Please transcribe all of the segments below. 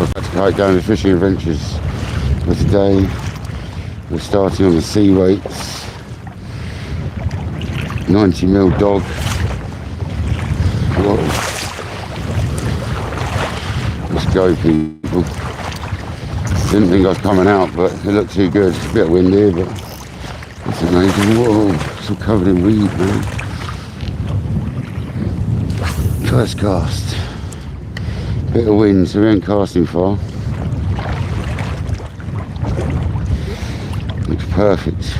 to KayakDangler's fishing adventures for today. We're starting on the sea weights. 90mm dog. Whoa. Let's go, people. Didn't think I was coming out, but it looked too good. It's a bit of wind here, but it's amazing. Whoa, it's all covered in weed, man. First cast. Bit of wind, so we ain't casting far. Looks perfect.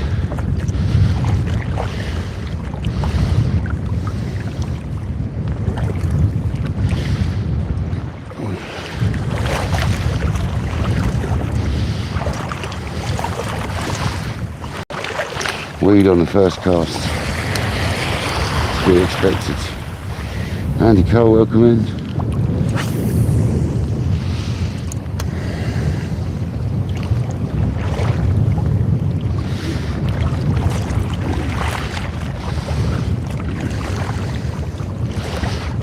Weed on the first cast. To be expected. Andy Cole, welcome in.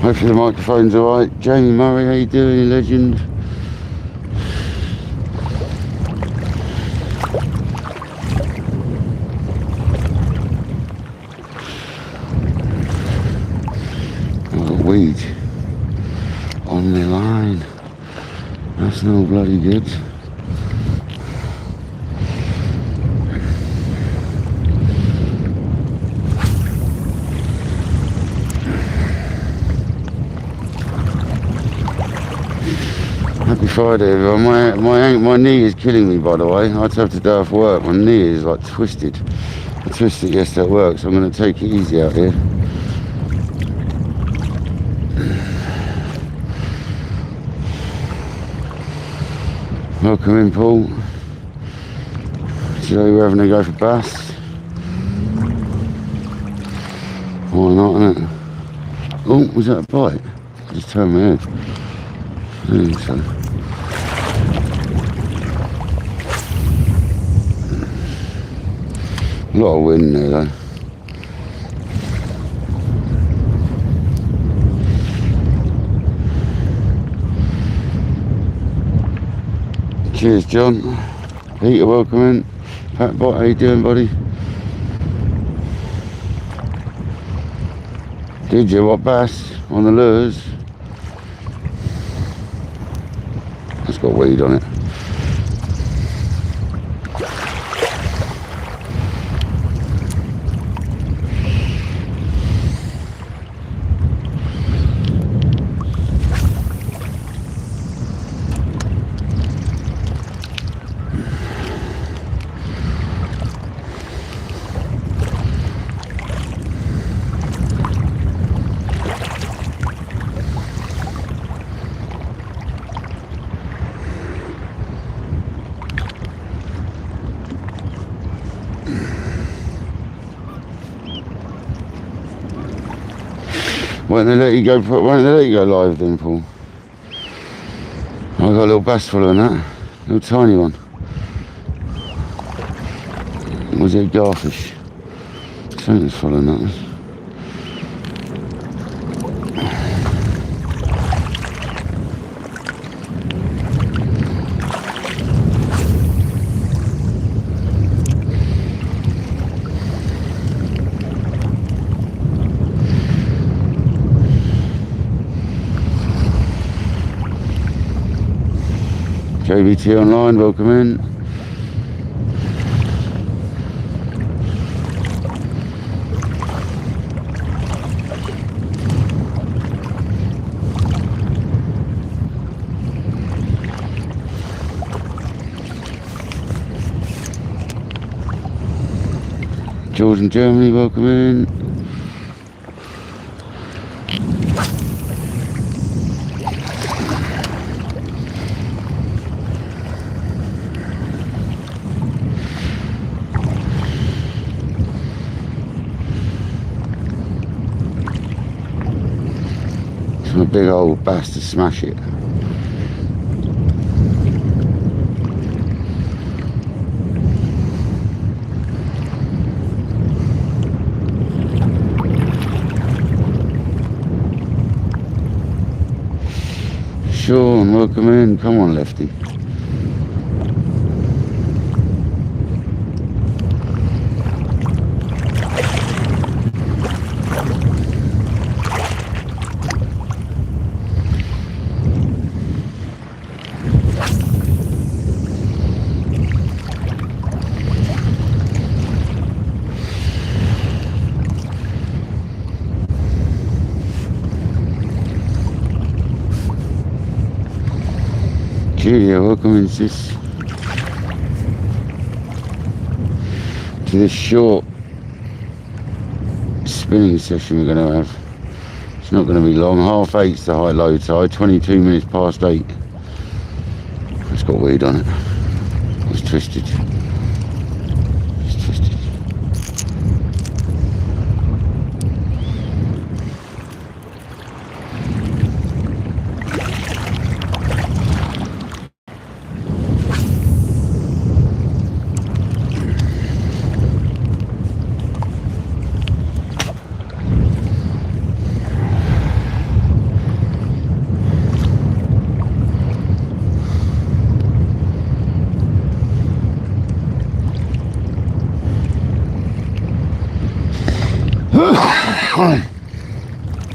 Hopefully the microphone's alright. Jamie Murray, how you doing, you legend? Weed on the line. That's no bloody good. Happy Friday, everyone. My knee is killing me, by the way. I had to have to go off work. My knee is like twisted. I twisted it yesterday at work, so I'm going to take it easy out here. Welcome in, Paul. Today we're having a go for bass. Why not, innit? Oh, was that a bite? I just turned my head. I think so. A lot of wind there, though. Cheers, John. Peter, welcome in. Pat Bot, how you doing, buddy? Did you? What bass? On the lures? It's got weed on it. Won't they let you go? Won't they let you go live then, Paul? I got a little bass following that, a little tiny one. Was it a garfish? Something's following that one. JBT online, welcome in. George in Germany, welcome in. A big old bass to smash it. Sean, welcome in. Come on, Lefty. Julia, welcome in, sis, to this short spinning session we're going to have. It's not going to be long. 8:30's the high low tide, 22 minutes past 8. It's got weed on it. It's twisted. It's twisted.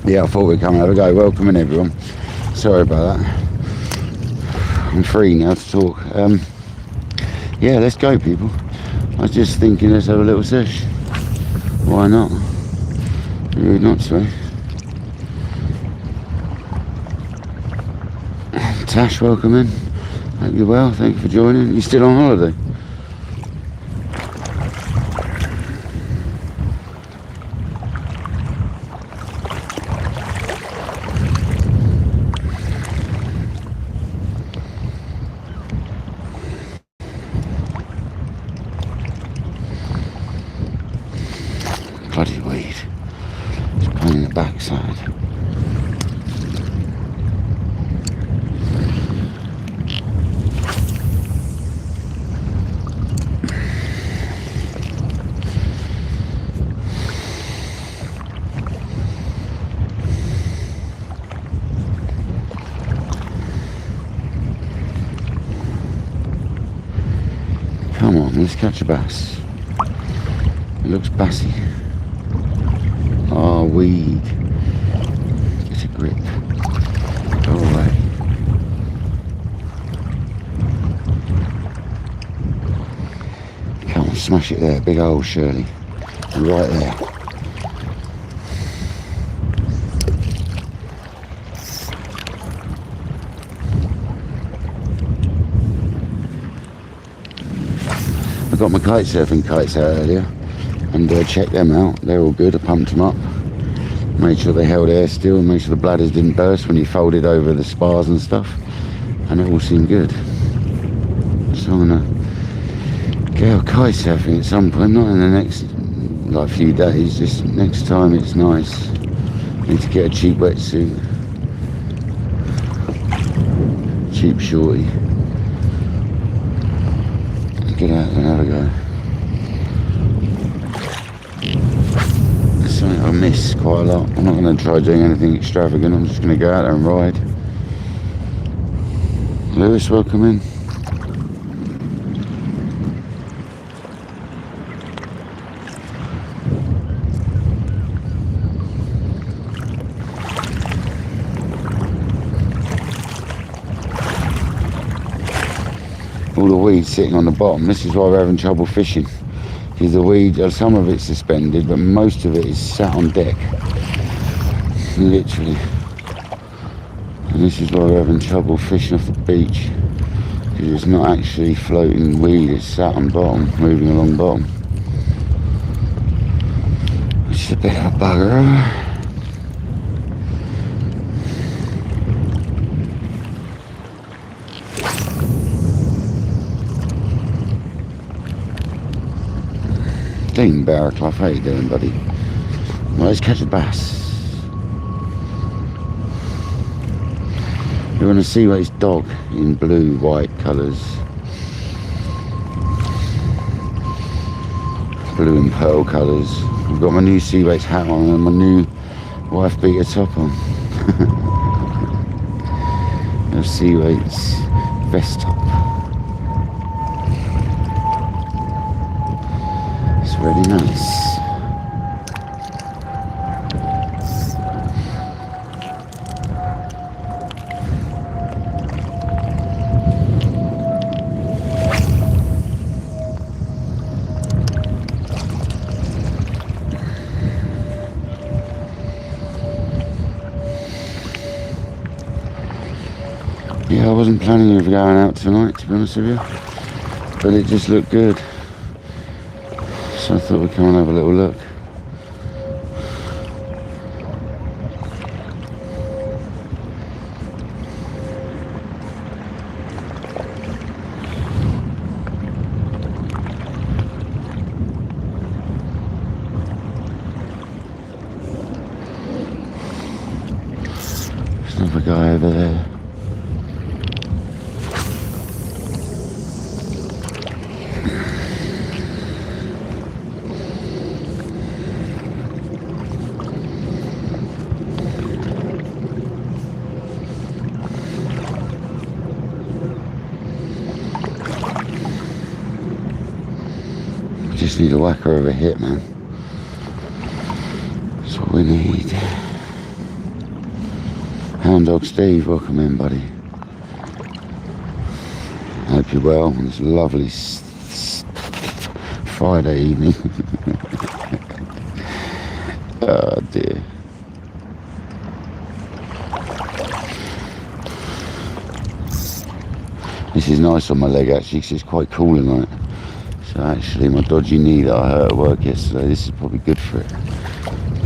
Yeah, I thought we'd come and have a go. Welcome in, everyone. Sorry about that. I'm free now to talk. Yeah, let's go, people. I was just thinking, let's have a little sesh. Why not? Rude not to, eh? Tash, welcome in. Hope you're well. Thank you for joining. You still on holiday? Bloody weed. It's pain in the backside. Come on, let's catch a bass. It looks bassy. Oh, weed. Get a grip. Go away. Come on, smash it there. Big hole, Shirley. Right there. I got my kite surfing kites out earlier and checked them out. They're all good. I pumped them up, made sure they held air still, made sure the bladders didn't burst when you folded over the spars and stuff, and it all seemed good. So I'm gonna go kite surfing at some point, not in the next few days, just next time. It's nice. Need to get a cheap wetsuit, cheap shorty, get out and have a go. It's something I miss quite a lot. I'm not going to try doing anything extravagant. I'm just going to go out there and ride. Lewis, welcome in. All the weed sitting on the bottom. This is why we're having trouble fishing, because the weed, some of it's suspended, but most of it is sat on deck, literally. And this is why we're having trouble fishing off the beach, because it's not actually floating weed, it's sat on bottom, moving along bottom, which is a bit of a bugger. Dean Barraclough, how you doing, buddy? Well, let's catch a bass. We want to see his dog in blue, white colours. Blue and pearl colours. I've got my new Seaways hat on and my new wife beater top on. of sea weights vest top. It's really nice. Yeah, I wasn't planning on going out tonight, to be honest with you, but it just looked good, so I thought we'd come and have a little look. There's another guy over there. Just need a whacker of a hit, man. That's what we need. Hound Dog Steve, welcome in, buddy. I hope you're well on this lovely Friday evening. Oh dear. This is nice on my leg actually, because it's quite cool tonight. So actually my dodgy knee that I hurt at work yesterday, this is probably good for it.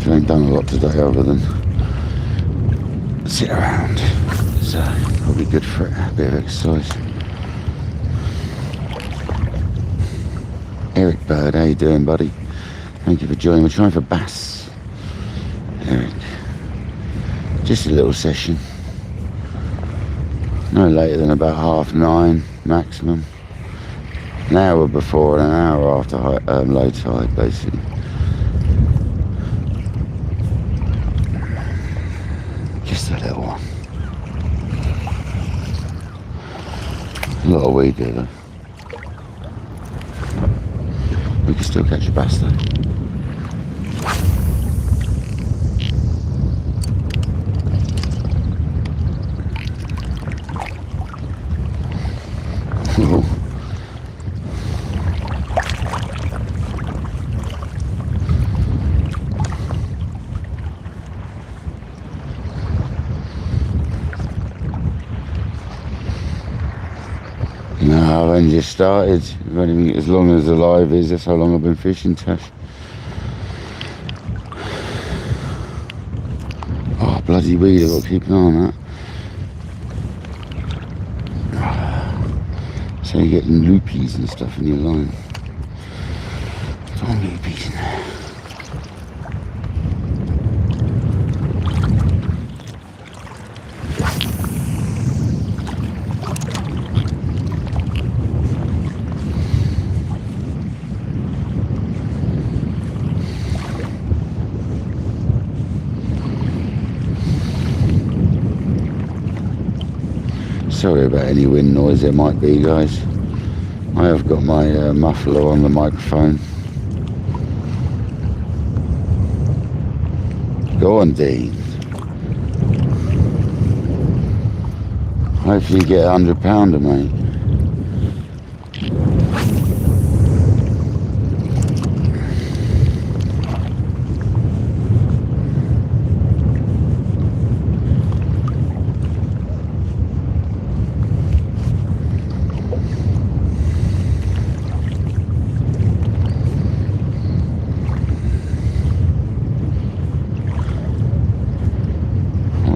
I ain't done a lot today other than sit around. So probably good for it, a bit of exercise. Eric Bird, how you doing, buddy? Thank you for joining. We're trying for bass. Eric. Just a little session. No later than about 9:30 maximum. An hour before and an hour after low tide, basically. Just a little one. A lot of weed there though. We can still catch a bass though. No, I've only just started. I've only been, as long as alive is, that's how long I've been fishing, Tash. Oh, bloody weed, I've got to keep an eye on that. So you're getting loopies and stuff in your line. Come on, loopies. Sorry about any wind noise there might be, guys. I have got my muffler on the microphone. Go on, Dean. Hopefully you get a £100, mate.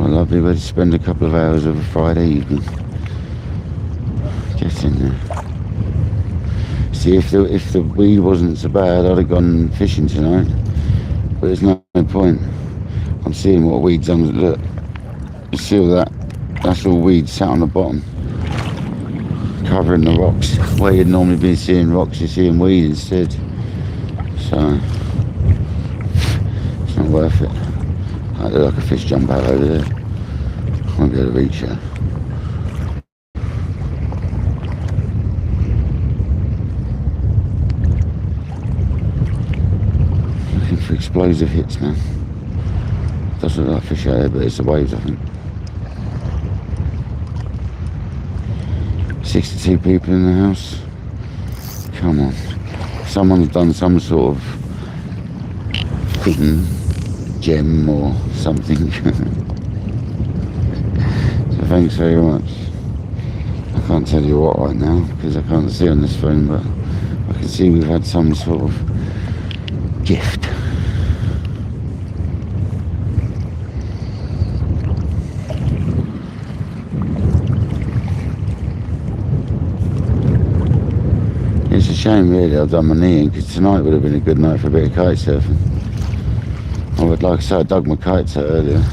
Lovely way to spend a couple of hours of a Friday evening. Get in there. See, if the weed wasn't so bad, I'd have gone fishing tonight. But there's no point. I'm seeing what weeds on. Look, you see all that? That's all weeds sat on the bottom, covering the rocks. Where you'd normally be seeing rocks, you're seeing weed instead. So it's not worth it. I look like a fish jump out over there. Won't be able to reach her. for explosive hits, man. Doesn't look like fish out there, but it's the waves, I think. 62 people in the house. Come on. Someone's done some sort of thing, gem or something. So thanks very much. I can't tell you what right now because I can't see on this phone, but I can see we've had some sort of gift. It's a shame really I've done my knee in, because tonight would have been a good night for a bit of kite surfing. I would, like I said, I dug my kites out earlier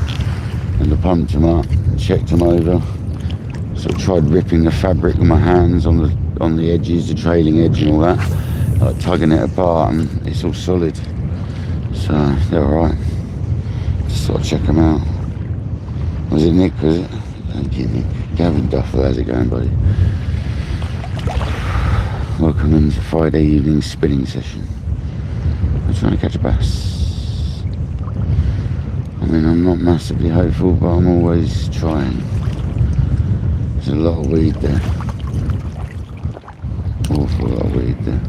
and I pumped them up, checked them over, sort of tried ripping the fabric with my hands on the edges, the trailing edge and all that, like tugging it apart, and it's all solid, so they're alright. Just thought I'd check them out. Was it Nick, was it? Thank you, Nick. Gavin Duffel, how's it going, buddy? Welcome into Friday evening spinning session. I'm trying to catch a bass. I mean, I'm not massively hopeful, but I'm always trying. There's a lot of weed there. Awful lot of weed there.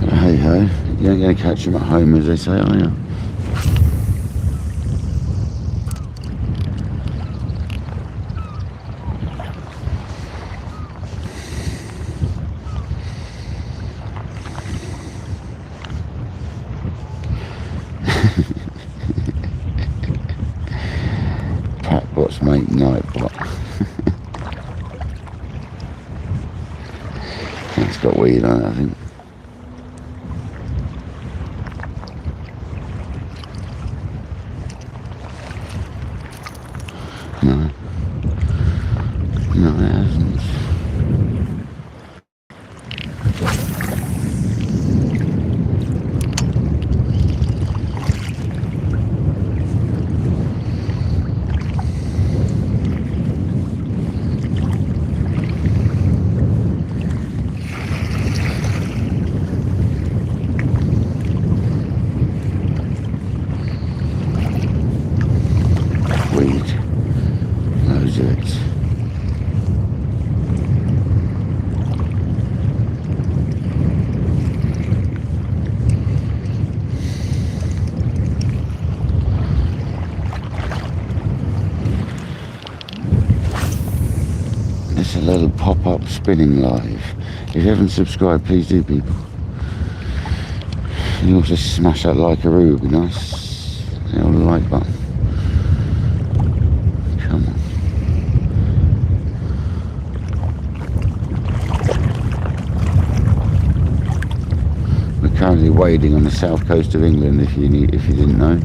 But hey ho, you ain't going to catch them at home, as they say, are you? Patbots make nightbot. It's got weed on it, I think. No, it hasn't. Weed. Loads of it. It's a little pop-up spinning live. If you haven't subscribed, please do, people. You also smash that like-a-roo, would be nice. The old like button. Come on. We're currently wading on the south coast of England, if you didn't know.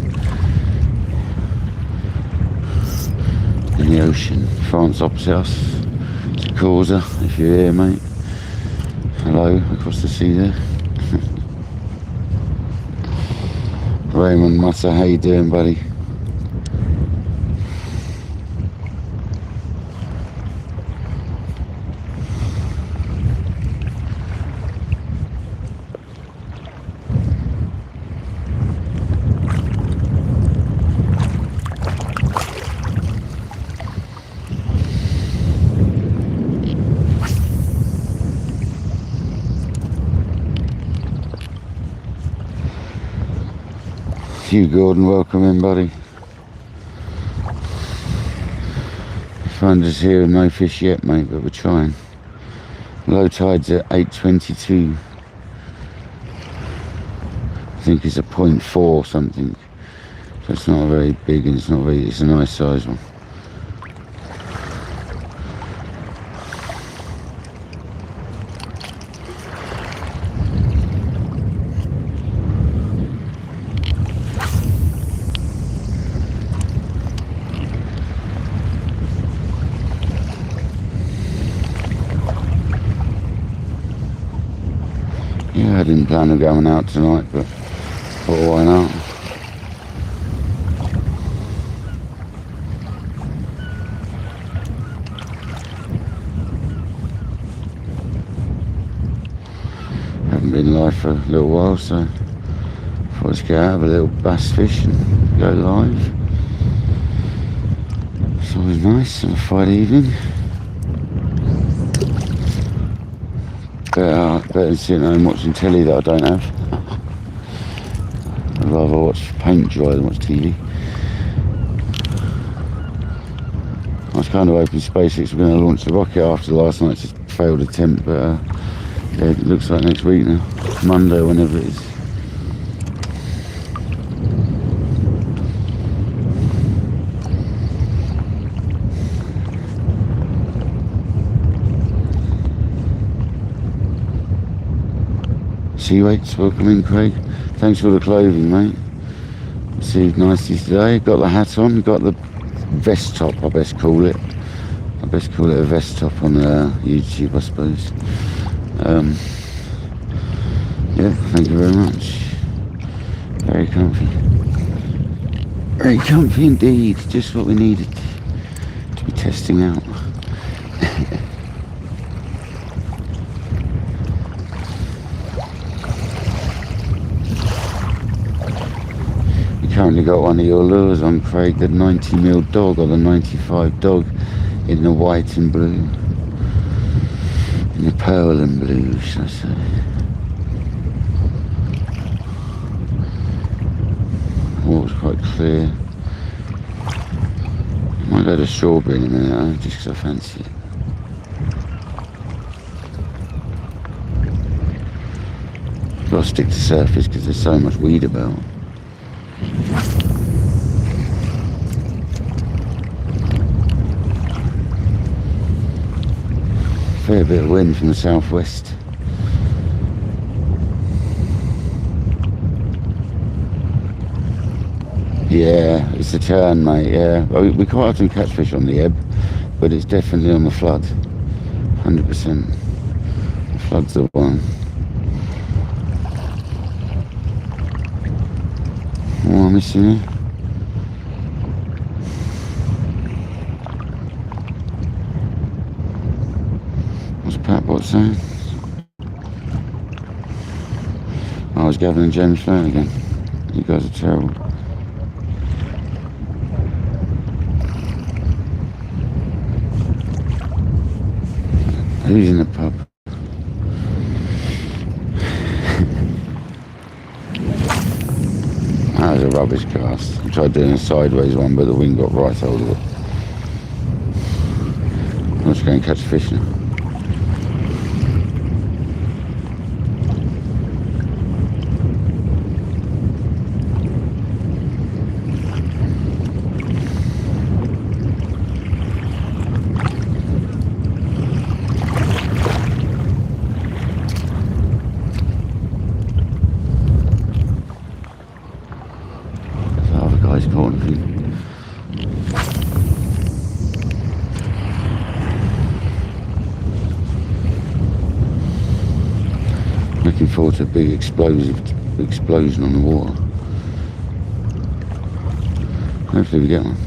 In the ocean. France opposite us. It's a Causa, if you're here, mate. Hello, across the sea there. Raymond Mutter, how you doing, buddy? Hugh Gordon, welcome in, buddy. Find us here, no fish yet, mate, but we're trying. Low tide's at 8:22. I think it's a 0.4 something. So it's not very big, and it's a nice size one. Yeah, I didn't plan on going out tonight, but thought, why not? for a little while, so thought let's get out, have a little bass fish and go live. It's always nice on a Friday evening. Better than sitting home watching telly that I don't have. I'd rather watch paint dry than watch TV. I was kind of hoping SpaceX were going to launch the rocket after last night's failed attempt, but yeah, it looks like next week now. Monday, whenever it is. Sea weights, welcome in, Craig. Thanks for the clothing, mate. Received nicely today. Got the hat on, got the vest top, I best call it. I best call it a vest top on YouTube, I suppose. Yeah, thank you very much. Very comfy. Very comfy indeed. Just what we needed to be testing out. You currently got one of your lures on, Craig, the 90mm dog or the 95 dog in the white and blue. In the pearl and blue, should I say. Water's quite clear. Might go to strawberry in a minute, just because I fancy it. Got to stick to surface because there's so much weed about. Fair bit of wind from the southwest. Yeah, it's a turn, mate, yeah. We quite often catch fish on the ebb, but it's definitely on the flood. 100%. The flood's the one. Oh, I'm missing it. What's Pat Bot saying? I was Gavin and James Sloan again. You guys are terrible. Who's in the pub? That was a rubbish cast. I tried doing a sideways one, but the wind got right hold of it. I'm just going to catch fish now. Looking forward to a big explosion on the water. Hopefully we get one.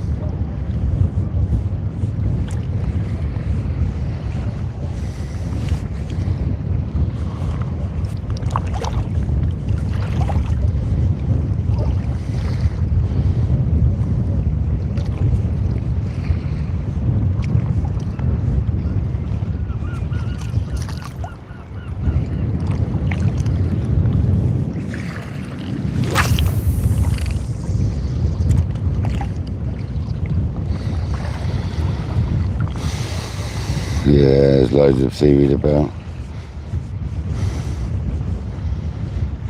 Yeah, there's loads of seaweed about.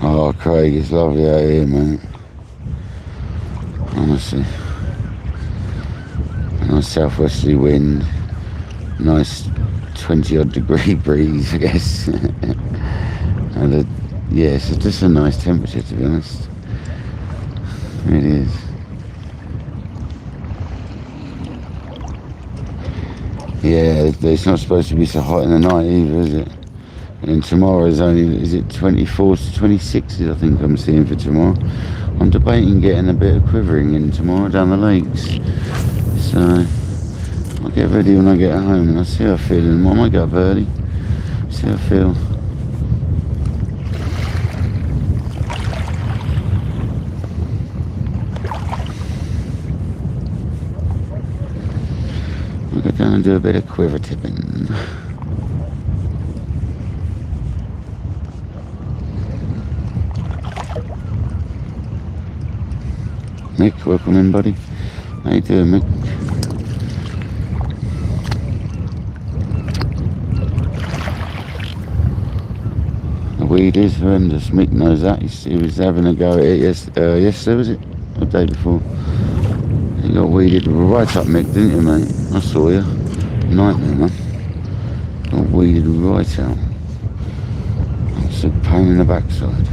Oh, Craig, it's lovely out here, mate. Honestly. A nice southwesterly wind. Nice 20-odd degree breeze, I guess. And yeah, it's just a nice temperature, to be honest. It really is. Yeah, it's not supposed to be so hot in the night either, is it? And tomorrow is only, is it 24 to 26, I think I'm seeing for tomorrow. I'm debating getting a bit of quivering in tomorrow down the lakes. So, I'll get ready when I get home and I'll see how I feel. And I might get up early, see how I feel. and do a bit of quiver tipping. Mick, welcome in, buddy. How you doing, Mick? The weed is horrendous. Mick knows that. He was having a go at it yesterday, was it? Or the day before. You got weeded right up, Mick, didn't you, mate? I saw you. Nightmare, man. Got weeded right out. It's a pain in the backside.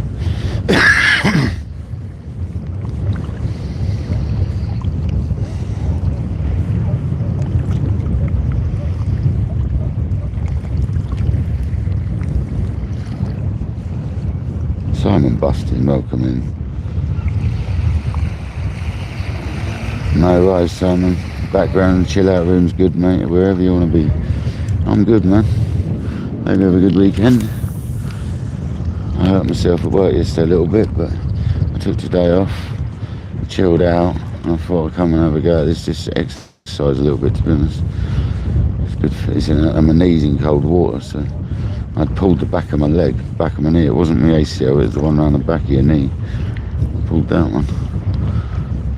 Simon Bustin, welcome in. No worries, Simon. Background chill out room's good, mate. Wherever you want to be. I'm good, man. Hope you have a good weekend. I hurt myself at work yesterday a little bit, but I took today off, chilled out, and I thought I'd come and have a go at this, just exercise a little bit, to be honest. It's good for, it's in my knees in cold water, so I'd pulled the back of my leg, back of my knee. It wasn't my ACL, it was the one around the back of your knee. I pulled that one.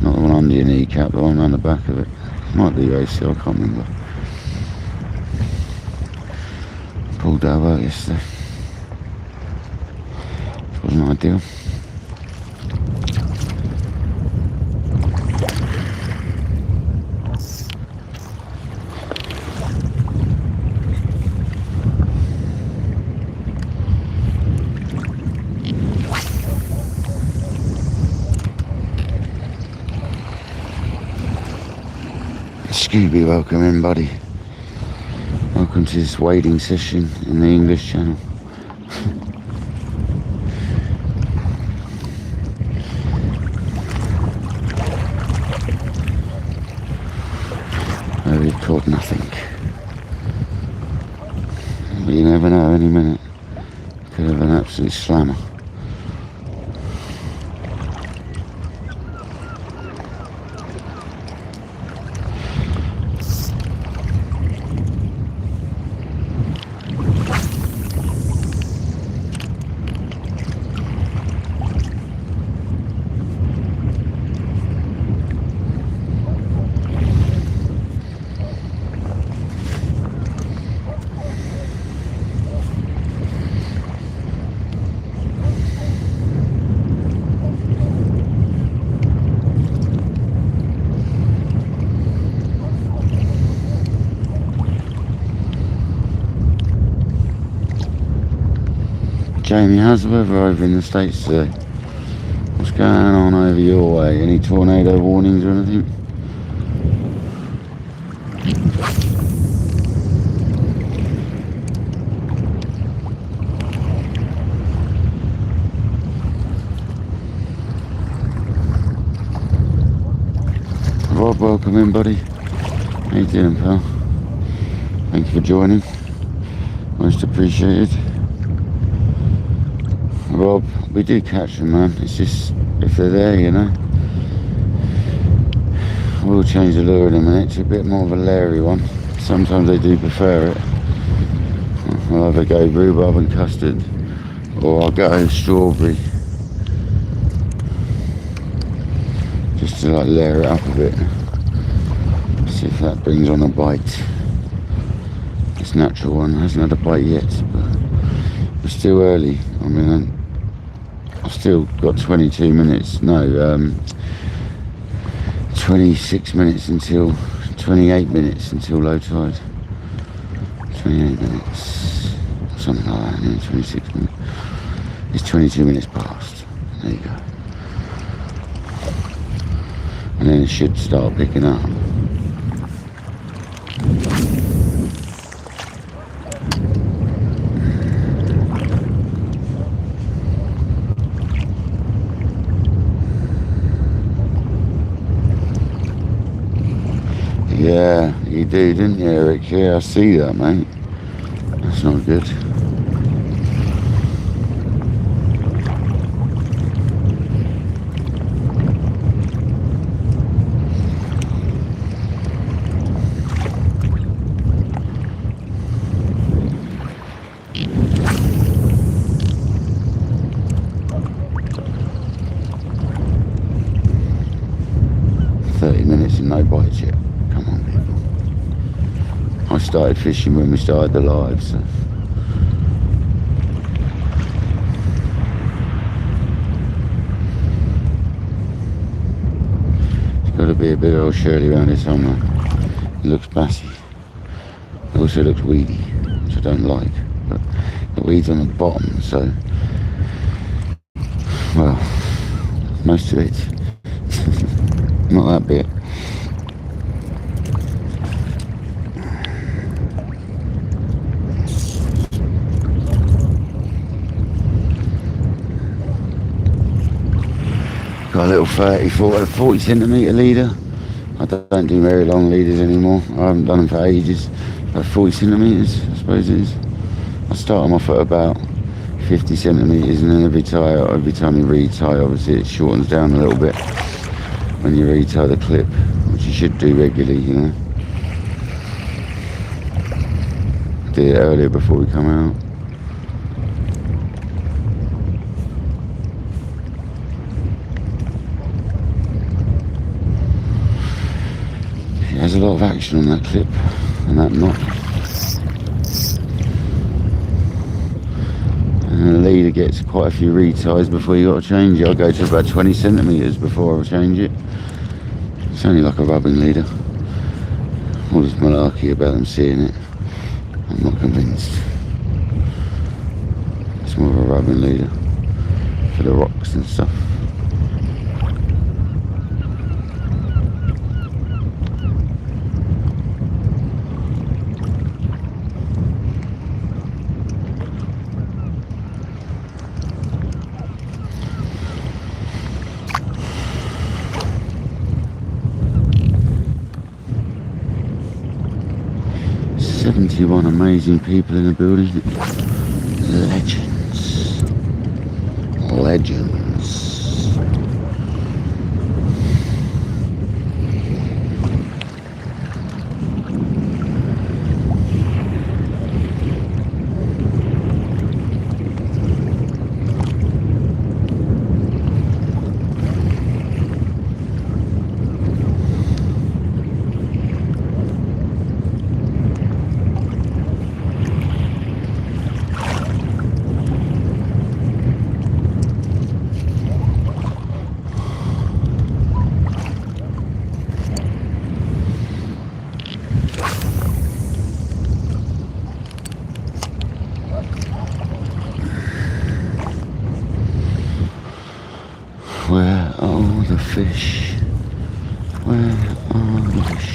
Not the one under your kneecap, the one around the back of it. Might be your ACL, I can't remember. Pulled that out yesterday. It wasn't ideal. Scooby, welcome in, buddy. Welcome to this wading session in the English Channel. Oh, we've caught nothing. But you never know, any minute. Could have an absolute slammer. Jamie, how's the weather over in the States today? What's going on over your way? Any tornado warnings or anything? Rob, welcome in, buddy. How you doing, pal? Thank you for joining. Most appreciated. Rob, we do catch them, man. It's just, if they're there, you know. We'll change the lure in a minute to a bit more of a leery one. Sometimes they do prefer it. I'll either go rhubarb and custard, or I'll go strawberry. Just to like layer it up a bit. See if that brings on a bite. This natural one hasn't had a bite yet, but we're still early. I mean, I've still got 22 minutes, no, 26 minutes until, 28 minutes until low tide. 28 minutes, something like that, yeah, 26 minutes. It's 22 minutes past, there you go. And then it should start picking up. Yeah, you do, didn't you, Eric? Yeah, I see that, mate. That's not good. 30 minutes and no bites yet. Come on, people. I started fishing when we started the live, so. It's got to be a big old Shirley around here somewhere. It looks bassy. It also looks weedy, which I don't like. But the weeds on the bottom, so. Well, most of it. Not that bit. Got a little 40 centimetre leader. I don't do very long leaders anymore. I haven't done them for ages. About 40 centimetres, I suppose it is. I start them off at about 50 centimetres, and then every time you retie, obviously it shortens down a little bit when you retie the clip, which you should do regularly, you know. Did it earlier before we come out. It has a lot of action on that clip and that knot. And the leader gets quite a few reties before you got to change it. I go to about 20 centimetres before I change it. It's only like a rubbing leader. All this malarkey about them seeing it, I'm not convinced. It's more of a rubbing leader for the rocks and stuff. One amazing people in the building. Legends. Where are the fish? Where are the fish?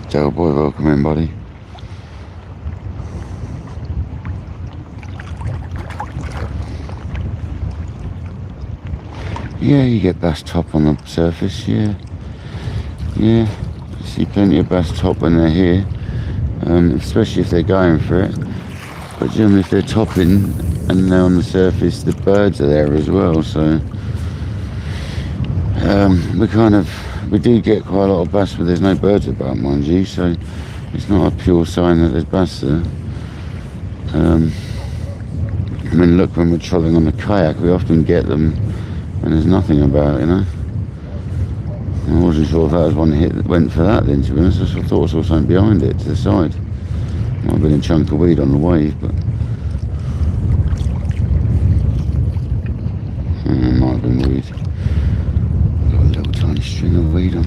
Joe boy, welcome in, buddy. Yeah, you get bass top on the surface, yeah. Yeah, you see plenty of bass top when they're here, especially if they're going for it. But generally if they're topping and they're on the surface, the birds are there as well, so we do get quite a lot of bass, but there's no birds about, mind you, so it's not a pure sign that there's bass there. I mean, look, when we're trolling on the kayak, we often get them and there's nothing about it, you know. I wasn't sure if that was one hit that went for that then, to be honest. I thought I saw something behind it to the side. Might have been a chunk of weed on the wave, but it might have been weed. Got a little tiny string of weed on.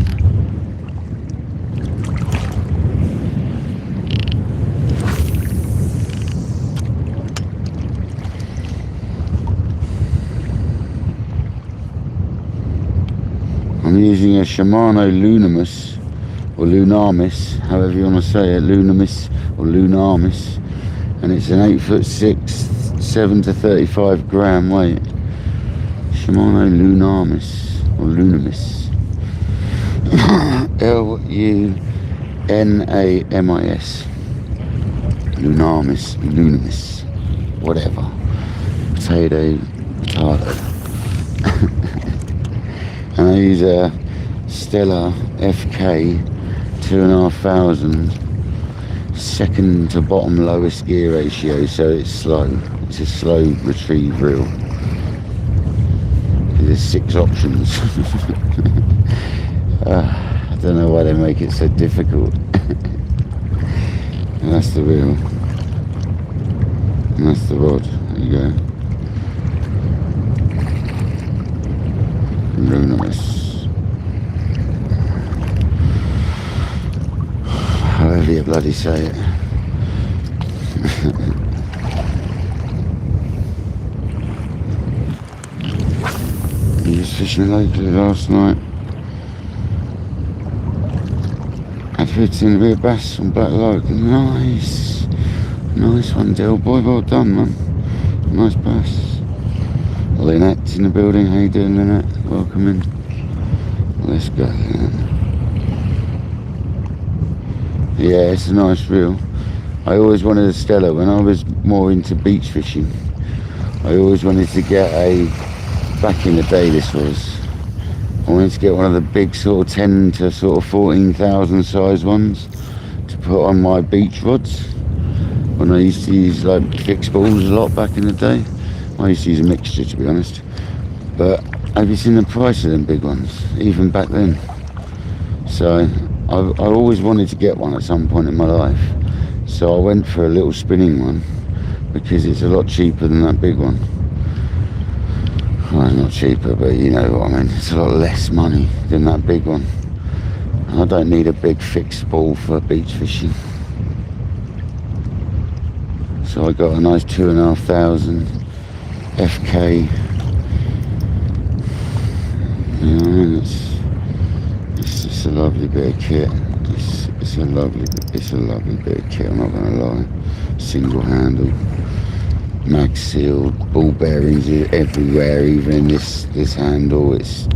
I'm using a Shimano Lunamis, or Lunamis, however you want to say it, Lunamis or Lunamis, and it's an 8'6", 7 to 35 gram weight. Shimano Lunamis, or Lunamis. Lunamis. Lunamis, whatever. Potato. And I use a Stella FK 2,500, second to bottom lowest gear ratio, so it's slow. It's a slow retrieve reel. There's 6 options. I don't know why they make it so difficult. And that's the reel. And that's the rod. There you go. Lunamis. However you bloody say it. I'm just fishing locally last night. Had 15 a bit of bass on Black Lake. Nice. Nice one, Del boy. Well done, man. Nice bass. Lynette's in the building. How you doing, Lynette? Welcome in. Let's go, Lynette. Yeah, it's a nice reel. I always wanted a Stella. When I was more into beach fishing, I always wanted to get a, back in the day this was, I wanted to get one of the big sort of 10 to sort of 14,000 size ones to put on my beach rods. When I used to use like fixed balls a lot back in the day. I used to use a mixture, to be honest. But have you seen the price of them big ones, even back then? So I always wanted to get one at some point in my life. So I went for a little spinning one because it's a lot cheaper than that big one. Well, not cheaper, but you know what I mean. It's a lot less money than that big one. And I don't need a big fixed ball for beach fishing. So I got a nice 2,500 FK. You know, and it's just a lovely bit of kit. It's a lovely bit of kit. I'm not gonna lie. Single handle. Mag sealed, ball bearings everywhere, even in this handle. It's a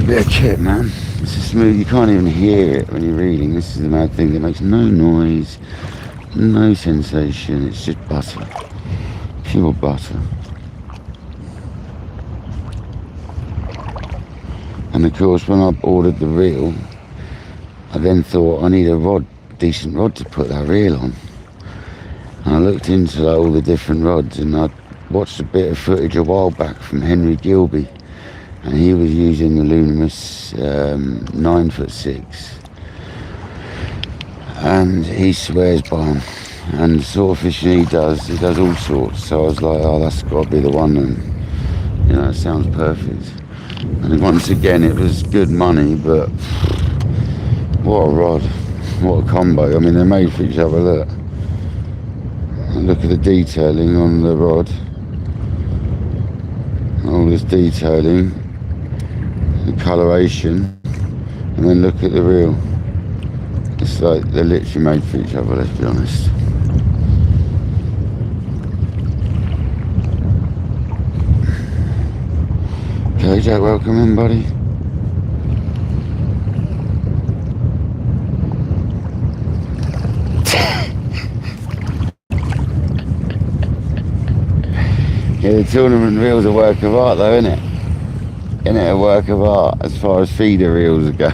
bit of kit, man. It's a smooth. You can't even hear it when you're reading. This is the mad thing. It makes no noise, no sensation. It's just butter, pure butter. And of course, when I ordered the reel, I then thought I need a decent rod to put that reel on. And I looked into like, all the different rods, and I watched a bit of footage a while back from Henry Gilby, and he was using the Lunamis 9'6", and he swears by them. And the sort of fishing he does all sorts. So I was like, oh, that's got to be the one, and you know, it sounds perfect. And once again, it was good money, but what a rod, what a combo. I mean, they're made for each other. Look at the detailing on the rod. All this detailing, the coloration, and then look at the reel. It's like they're literally made for each other, let's be honest. Okay, Jack, welcome in, buddy. Yeah, the tournament reel's a work of art though, isn't it? Isn't it a work of art as far as feeder reels go?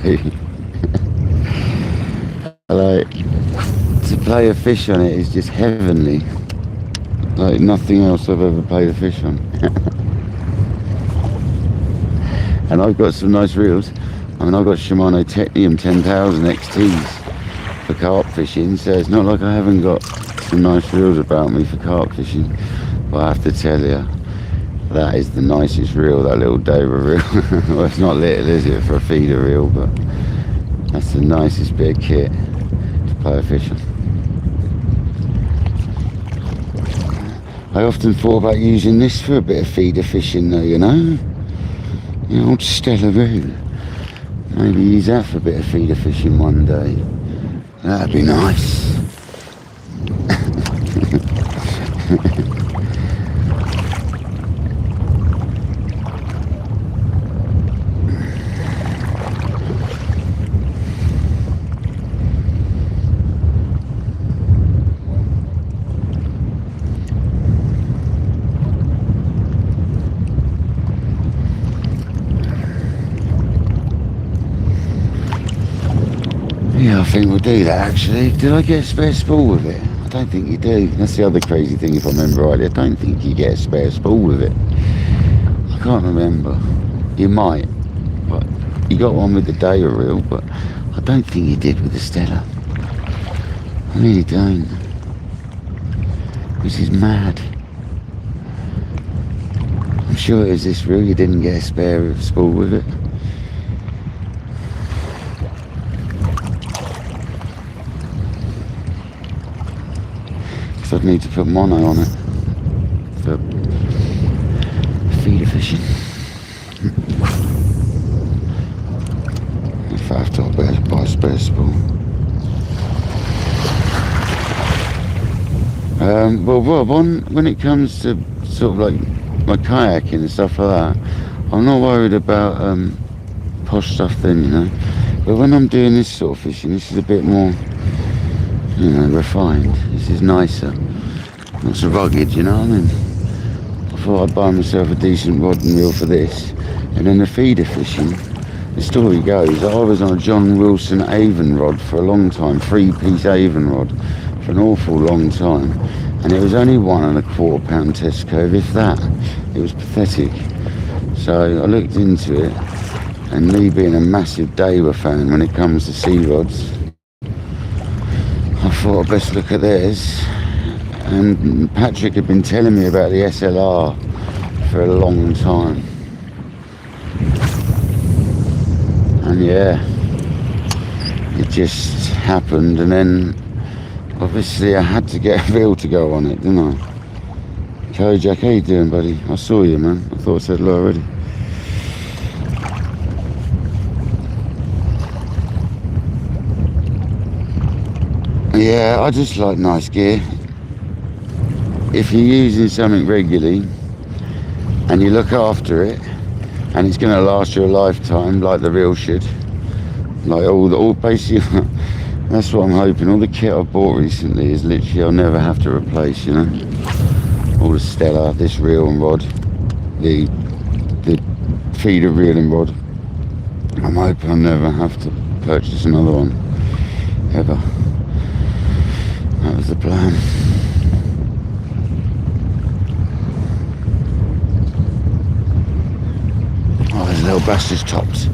Like, to play a fish on it is just heavenly. Like nothing else I've ever played a fish on. And I've got some nice reels. I mean, I've got Shimano Technium 10,000 XTs for carp fishing, so it's not like I haven't got some nice reels about me for carp fishing. But I have to tell you, that is the nicest reel, that little Dover reel. Well, it's not little, is it, for a feeder reel, but that's the nicest bit of kit to play a fish on. I often thought about using this for a bit of feeder fishing though, you know. The old Stellaroo. Maybe use that for a bit of feeder fishing one day. That'd be nice. Yeah, I think we'll do that actually. Did I get a spare spool with it? I don't think you do. That's the other crazy thing, if I remember rightly. I don't think you get a spare spool with it. I can't remember. You might, but you got one with the Daya reel, but I don't think you did with the Stella. I really don't. This is mad. I'm sure it was this reel, you didn't get a spare spool with it. So I'd need to put mono on it for feeder fishing. If I have to, I'll buy a spare spool. Well, Rob, when it comes to sort of like my kayaking and stuff like that, I'm not worried about posh stuff then, you know. But when I'm doing this sort of fishing, this is a bit more, you know, refined. This is nicer. Not so rugged, you know what I mean? I thought I'd buy myself a decent rod and reel for this. And then the feeder fishing, the story goes, I was on a John Wilson Avon rod for a long time, 3-piece Avon rod, for an awful long time. And it was only 1¼ pound Tesco, if that. It was pathetic. So I looked into it, and me being a massive Daiwa fan when it comes to sea rods, I thought I'd best look at theirs. And Patrick had been telling me about the SLR for a long time. And yeah, it just happened, and then obviously I had to get a reel to go on it, didn't I? Jack, how you doing, buddy? I saw you, man. I thought I said hello already. Yeah, I just like nice gear. If you're using something regularly and you look after it, and it's going to last you a lifetime, like the reel should, like all basically, that's what I'm hoping. All the kit I've bought recently is literally I'll never have to replace, you know. All the Stella, this reel and rod, the feeder reel and rod. I'm hoping I'll never have to purchase another one, ever. That was the plan. Oh, there's a little bass just topped.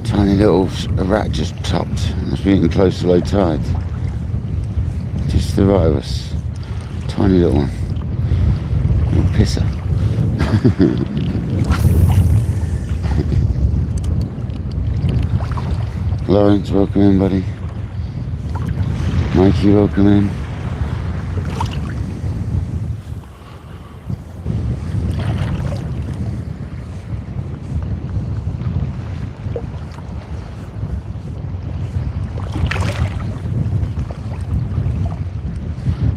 Tiny little rat just topped. Must be getting close to low tide. Just to the right of us. Tiny little one. Little pisser. Lawrence, welcome in, buddy. Mikey, welcome in.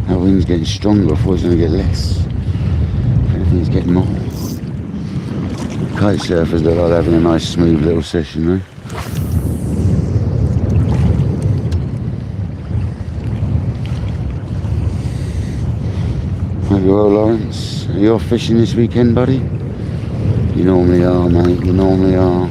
That wind's getting stronger. I thought it was going to get less. If anything, it's getting more. Kite surfers, they like having a nice smooth little session, though. Hope you're well, Lawrence. Are you off fishing this weekend, buddy? You normally are, mate. You normally are.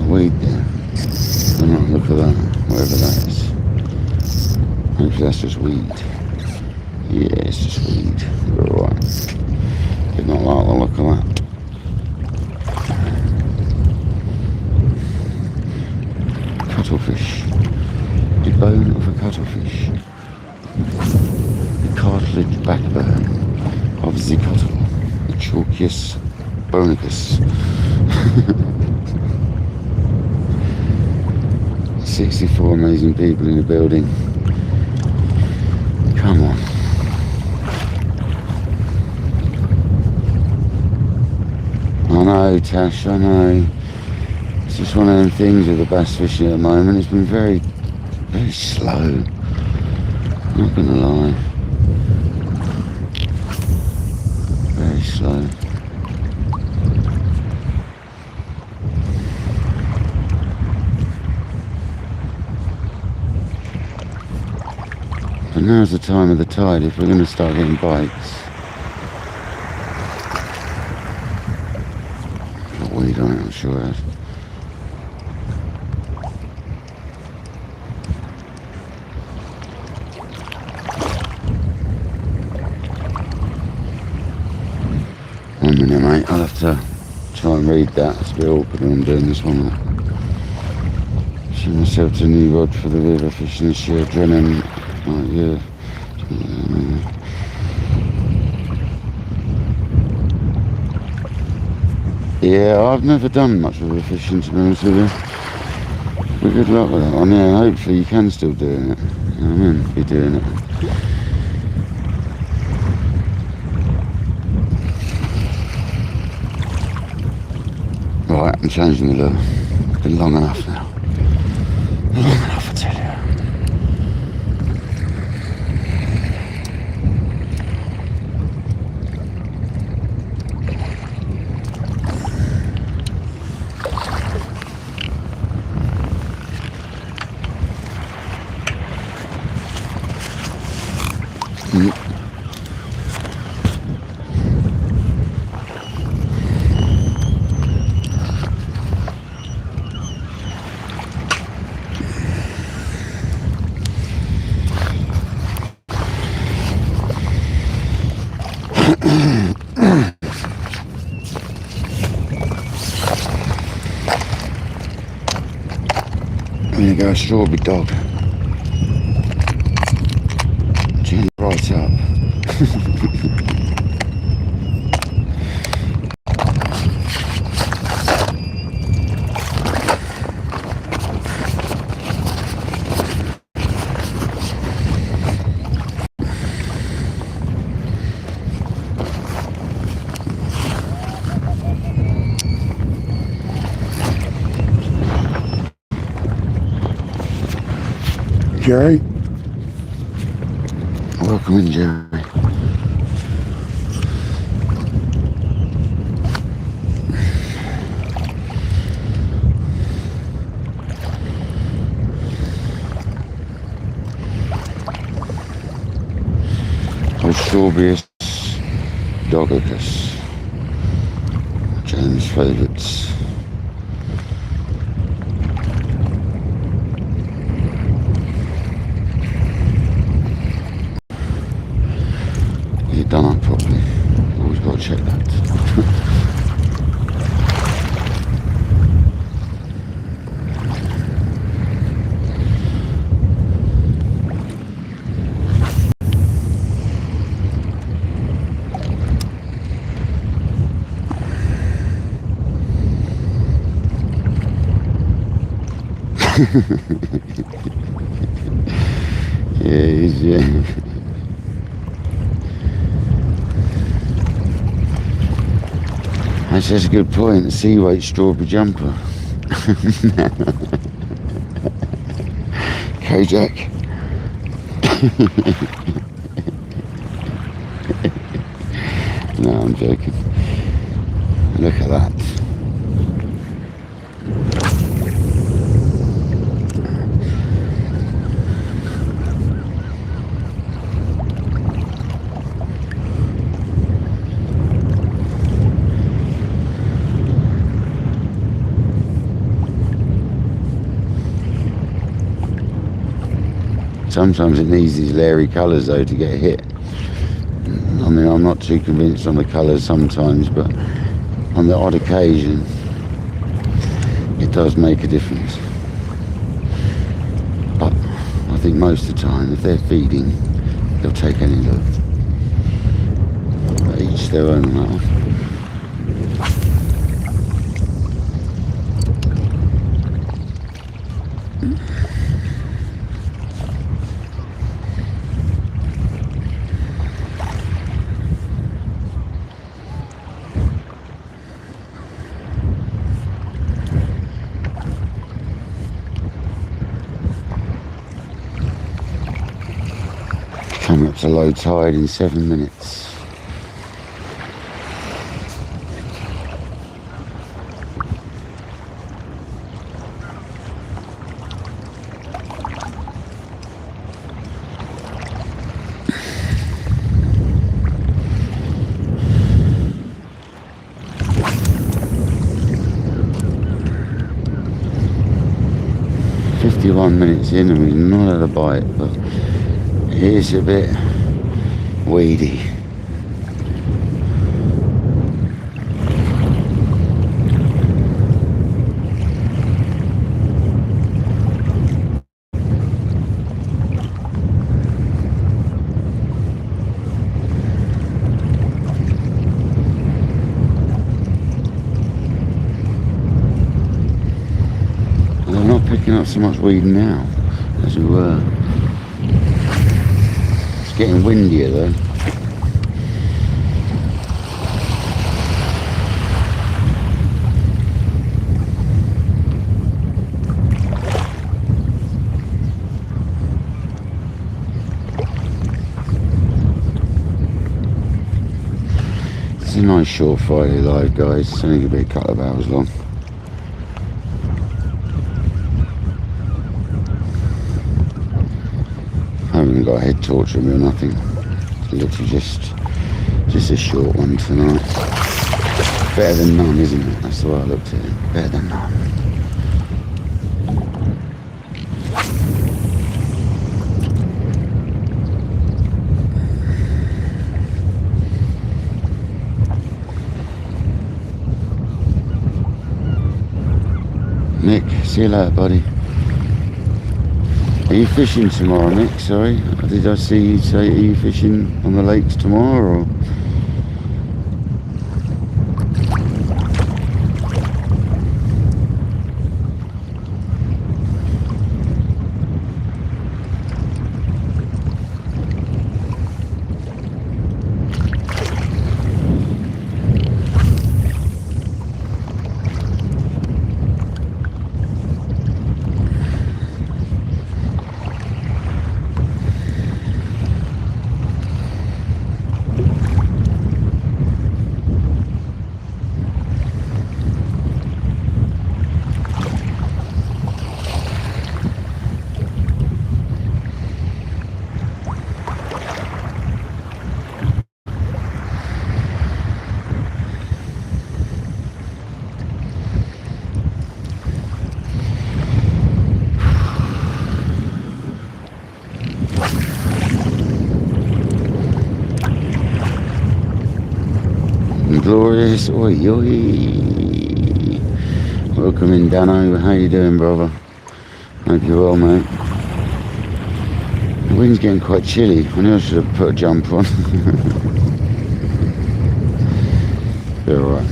Weed there. Look at that, whatever that is. Hopefully that's just weed. Yeah, it's just weed. You're alright. Did not like the look of that. Cuttlefish. The bone of a cuttlefish. The cartilage backbone of the cuttle. The Chalkius bonicus. 64 amazing people in the building. Come on. I know, Tash, I know. It's just one of them things with the bass fishing at the moment. It's been very, very slow. Not gonna lie. Very slow. But now's the time of the tide if we're going to start getting bites. Got weed on it, I'm sure it has. One minute, mate. I'll have to try and read that. It's a bit awkward when I'm doing this one. Show myself to a new rod for the river fishing this year. Drennan. Right, yeah. Yeah, I've never done much river fishing, to be honest with you. But good luck with that one. Yeah, hopefully you can still doing it. You know what I mean? Be doing it. Right, I'm changing the lure. It's been long enough now. Long enough, I tell you. I'm gonna go a strawberry dog. Chin right up. Jerry. Welcome in, Jerry. Strawberries, Dogicus, James' favourites. Is it done up properly? Always got to check that. Yeah, he's, yeah. That's a good point. The sea weight strawberry jumper. Kojak. No, I'm joking. Look at that. Sometimes it needs these leery colours though to get hit. I mean, I'm not too convinced on the colours sometimes, but on the odd occasion it does make a difference. But think most of the time, if they're feeding, they'll take any lure. But each their own on that one. Coming up to low tide in 7 minutes. .51 in and we've not had a bite, but it is a bit weedy. They're not picking up so much weed now as we were. It's getting windier though. It's a nice short Friday live, guys. It's only going to be a couple of hours long. I haven't got a head torch with me or nothing. It's literally just a short one tonight. Better than none, isn't it? That's the way I looked at it. Better than none. Nick, see you later, buddy. Are you fishing tomorrow, Nick? Sorry, did I see you say, are you fishing on the lakes tomorrow, or? Glorious, oi, oi. Welcome in, Dano. How you doing, brother? Hope you're well, mate. The wind's getting quite chilly. I knew I should have put a jumper on. Be alright.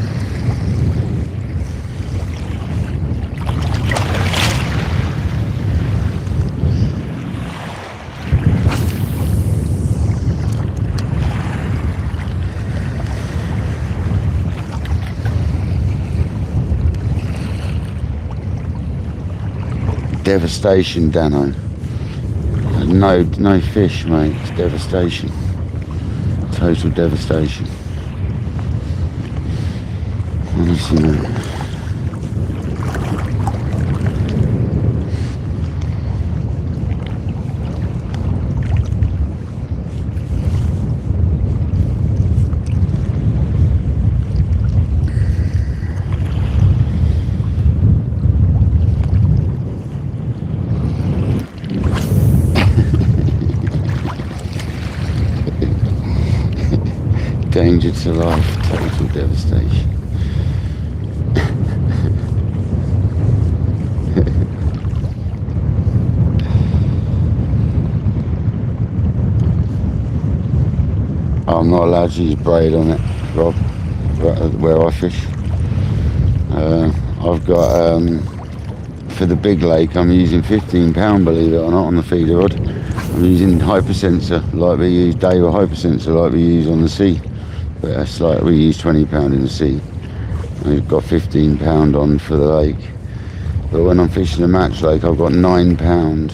Devastation, Dano. No fish, mate. It's devastation. Total devastation. Honestly, mate. Danger to life, total devastation. I'm not allowed to use braid on it, Rob, where I fish. I've got, for the big lake, I'm using 15 pound, believe it or not, on the feeder rod. I'm using hypersensor, like we use Daiwa hypersensor, like we use on the sea. But that's like we use 20 pound in the sea. We've got 15 pound on for the lake. But when I'm fishing a match lake, I've got 9 pound.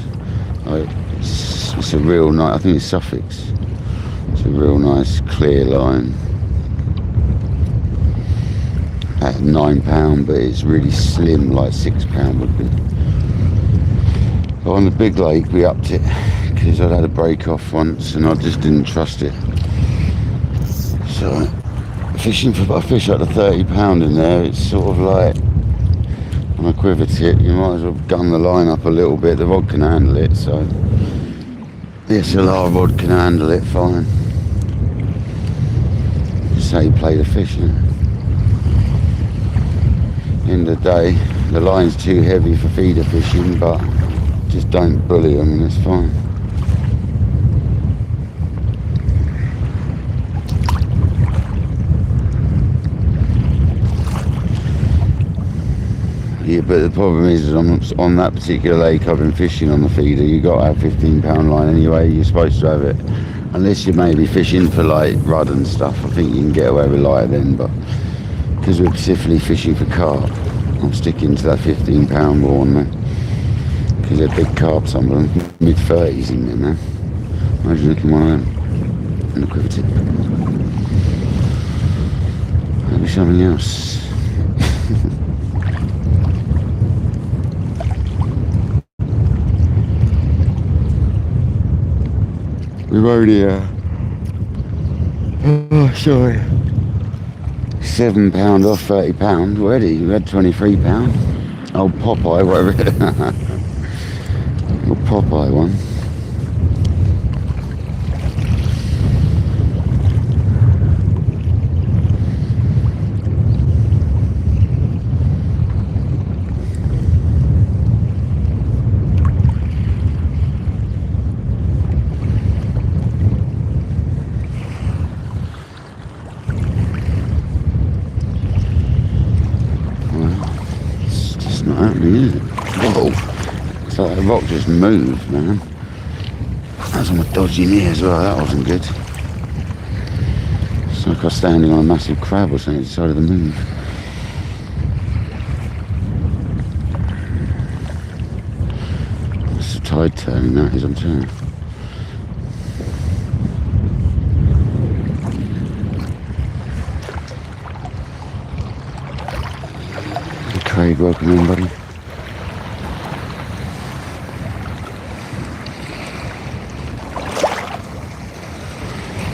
It's a real nice, I think it's Suffolk. It's a real nice clear line. At 9 pound, but it's really slim, like 6 pound would be. But on the big lake, we upped it because I'd had a break off once and I just didn't trust it. So fishing for, I fish up to 30 pound in there. It's sort of like on a quiver tip, you might as well gun the line up a little bit. The rod can handle it, so the SLR rod can handle it fine. Just how you play the fish, you know? End of the day, the line's too heavy for feeder fishing, but just don't bully them and it's fine. Yeah, but the problem is on that particular lake I've been fishing on the feeder, you got to have 15 pound line anyway. You're supposed to have it, unless you maybe fishing for like rudd and stuff. I think you can get away with lighter then, but because we're specifically fishing for carp, I'm sticking to that 15 pound rule, man. Because they're big carp, some of them, mid-30s in there, man. Imagine looking one of them in the quiver tip. Maybe something else. We've already, oh, sorry. 7 pound off 30 pound already. We had 23 pound. Old Popeye, whatever it is. Old Popeye one. Not happening, is it? Whoa! It's like the rock just moved, man. That's on a dodgy knee as well. That wasn't good. It's like I was standing on a massive crab or something. It decided to move. It's the tide turning. That is, I'm telling you. Craig, welcome in, buddy.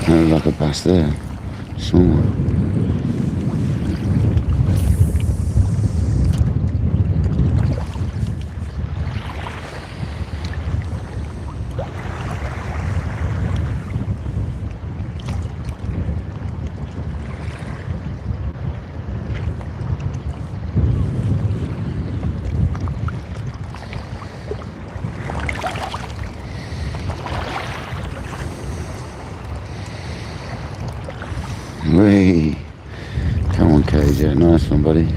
No, like a bass there. Small one. Whee! Come on, KJ, nice one, buddy.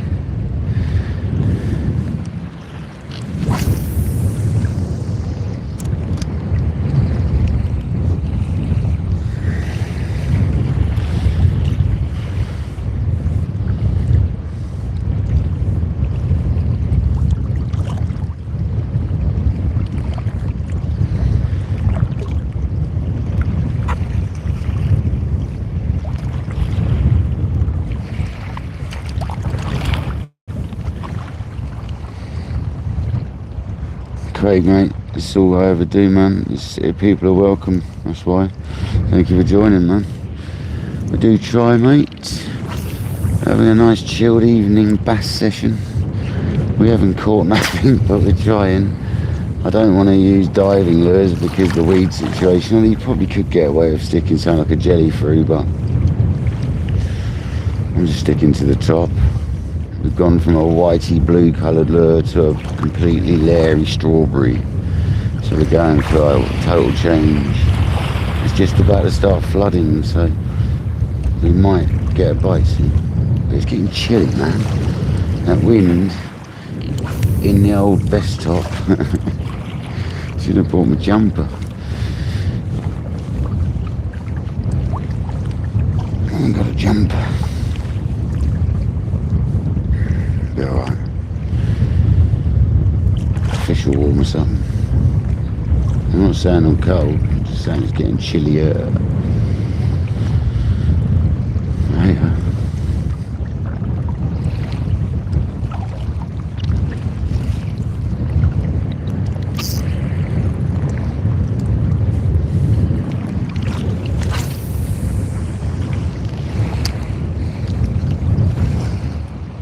Craig, mate, it's all I ever do, man. People are welcome, that's why. Thank you for joining, man. I do try, mate. Having a nice chilled evening bass session. We haven't caught nothing, but we're trying. I don't want to use diving lures because of the weed situation. Well, you probably could get away with sticking something like a jelly through, but I'm just sticking to the top. We've gone from a whitey blue coloured lure to a completely leery strawberry. So we're going for a total change. It's just about to start flooding, so we might get a bite soon. But it's getting chilly, man. That wind in the old vest top. Should have brought my jumper. I ain't got a jumper. Be alright. Fish will warm us up. I'm not saying I'm cold, I'm just saying it's getting chillier. Right.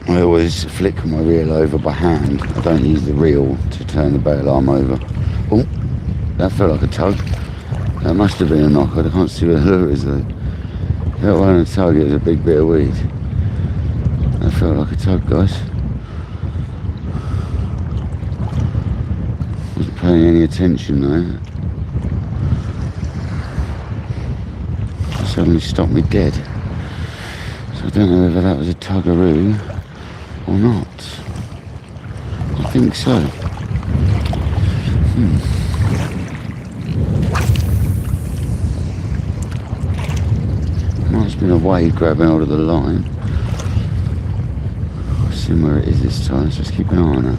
I always flick my reel over by hand. I don't use the reel to turn the bail arm over. Oh, that felt like a tug. That must have been a knock. I can't see where the lure is though. That wasn't a tug, it was a big bit of weed. That felt like a tug, guys. Wasn't paying any attention though. It suddenly stopped me dead. So I don't know whether that was a tuggaroo or not. I think so. Might have been a wave grabbing hold of the line. I've seen where it is this time, so let's keep an eye on it.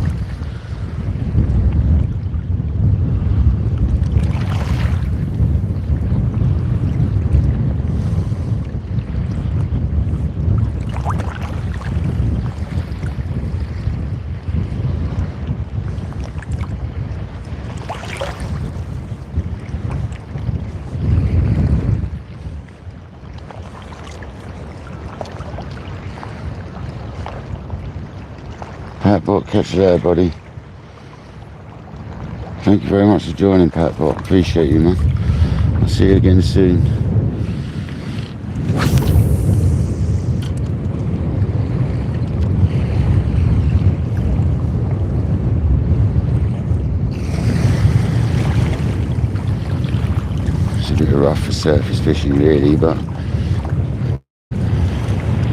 Patbot, catch you there, buddy. Thank you very much for joining, Patbot. Appreciate you, man. I'll see you again soon. It's a bit rough for surface fishing, really, but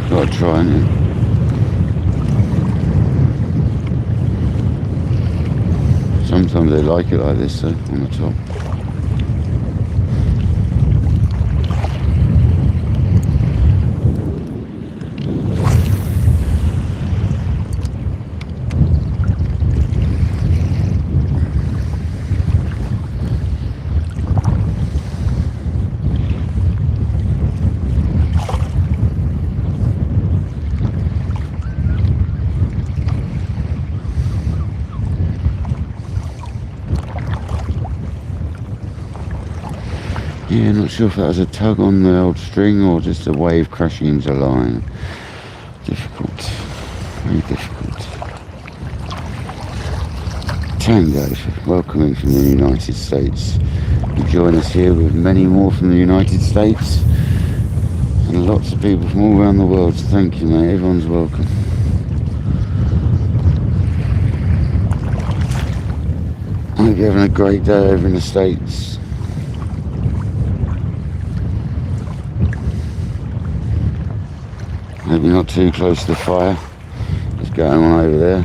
gotta try, ain't it? Sometimes they like it like this though, on the top. Yeah, not sure if that was a tug on the old string or just a wave crashing into the line. Difficult, very difficult. Tango, welcoming from the United States. You join us here with many more from the United States and lots of people from all around the world, so thank you, mate. Everyone's welcome. I hope you're having a great day over in the States. Maybe not too close to the fire. What's going on over there?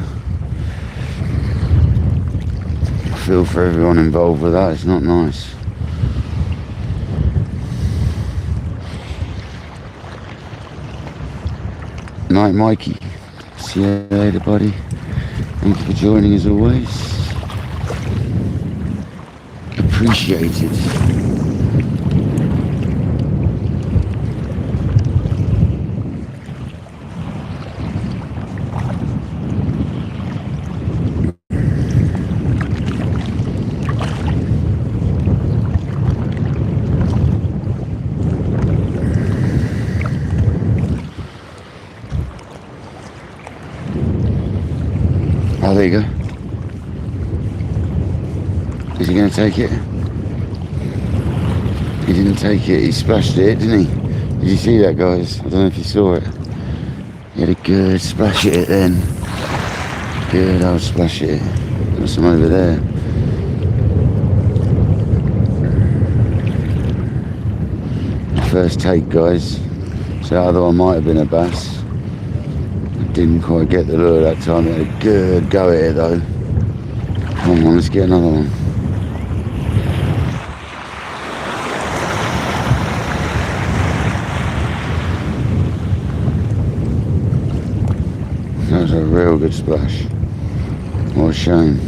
I feel for everyone involved with that, it's not nice. Night, Mikey. See you later, buddy. Thank you for joining as always. Appreciated. Oh, there you go. Is he going to take it? He didn't take it, he splashed it, didn't he? Did you see that, guys? I don't know if you saw it. He had a good splash at it then. Good old splash at it. There's some over there. First take, guys. So the other one might have been a bass. I didn't quite get the lure that time. It had a good go at it though. Come on, let's get another one. That was a real good splash. What a shame.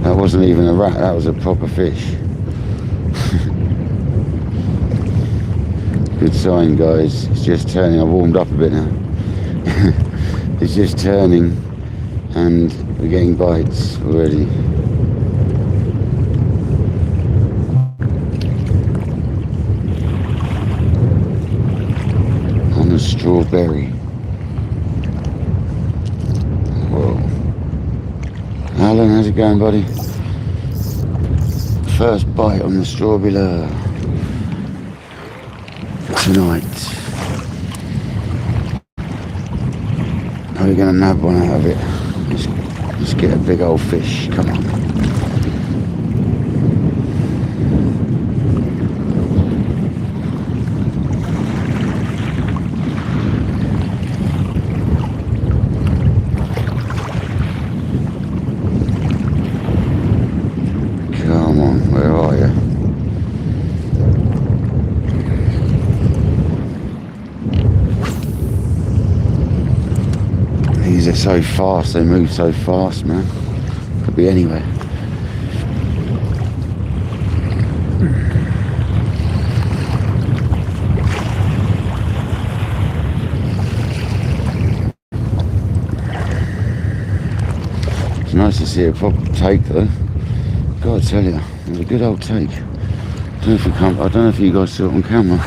That wasn't even a rat, that was a proper fish. Good sign, guys. It's just turning. I've warmed up a bit now. It's just turning and we're getting bites already. On the strawberry. Whoa. Alan, how's it going, buddy? First bite on the strawberry lure tonight. Are we going to nab one out of it? Let's get a big old fish. Come on. Come on, where are you? These are so fast, they move so fast, man. Could be anywhere. It's nice to see a proper take though. Gotta tell you, it was a good old take. I don't know if you guys saw it on camera.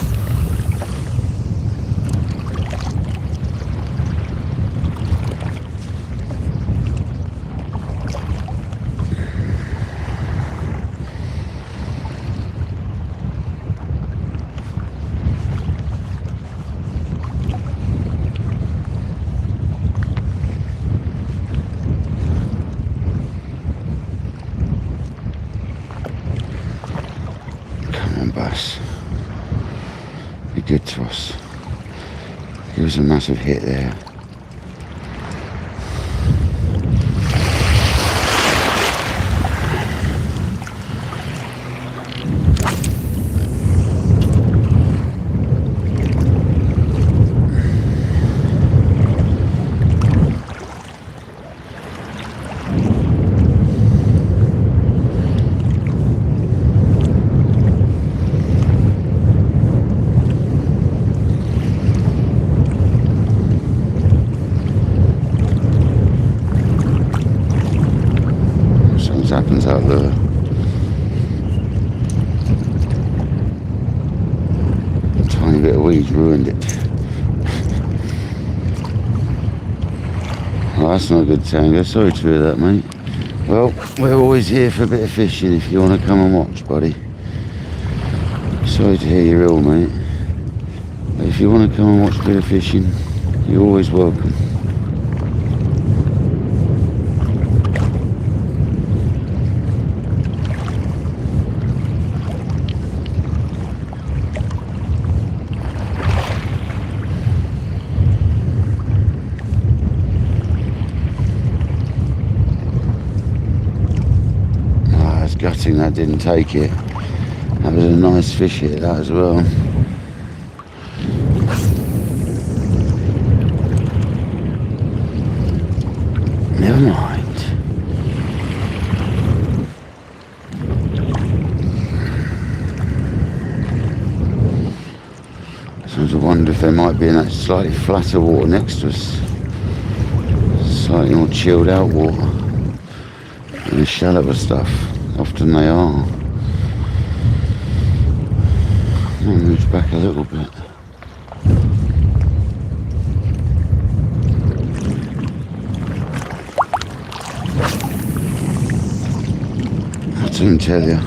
Bass. Be good to us. Give us a massive hit there. Happens out there. A tiny bit of weeds ruined it. Oh, that's not a good tango. Sorry to hear that, mate. Well, we're always here for a bit of fishing if you want to come and watch, buddy. Sorry to hear you're ill, mate. But if you want to come and watch a bit of fishing, you're always welcome. Gutting that didn't take it. That was a nice fish hit, that as well. Never mind. Sometimes I wonder if they might be in that slightly flatter water next to us. Slightly more chilled out water. And the shallower stuff. Often they are. I'll move back a little bit. I didn't tell you.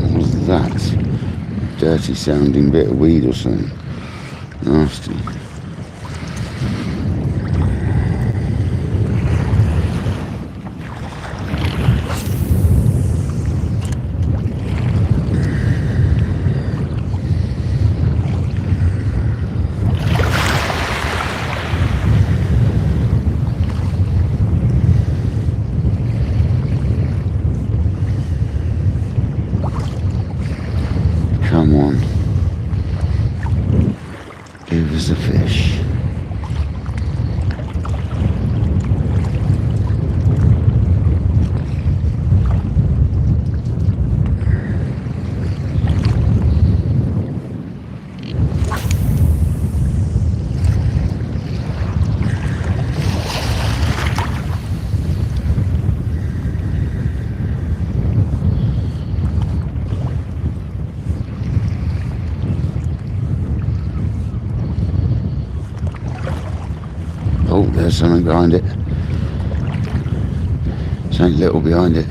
What was that? Dirty sounding bit of weed or something. Nasty. Come on. Give us a fish. Oh, there's something behind it. Something little behind it.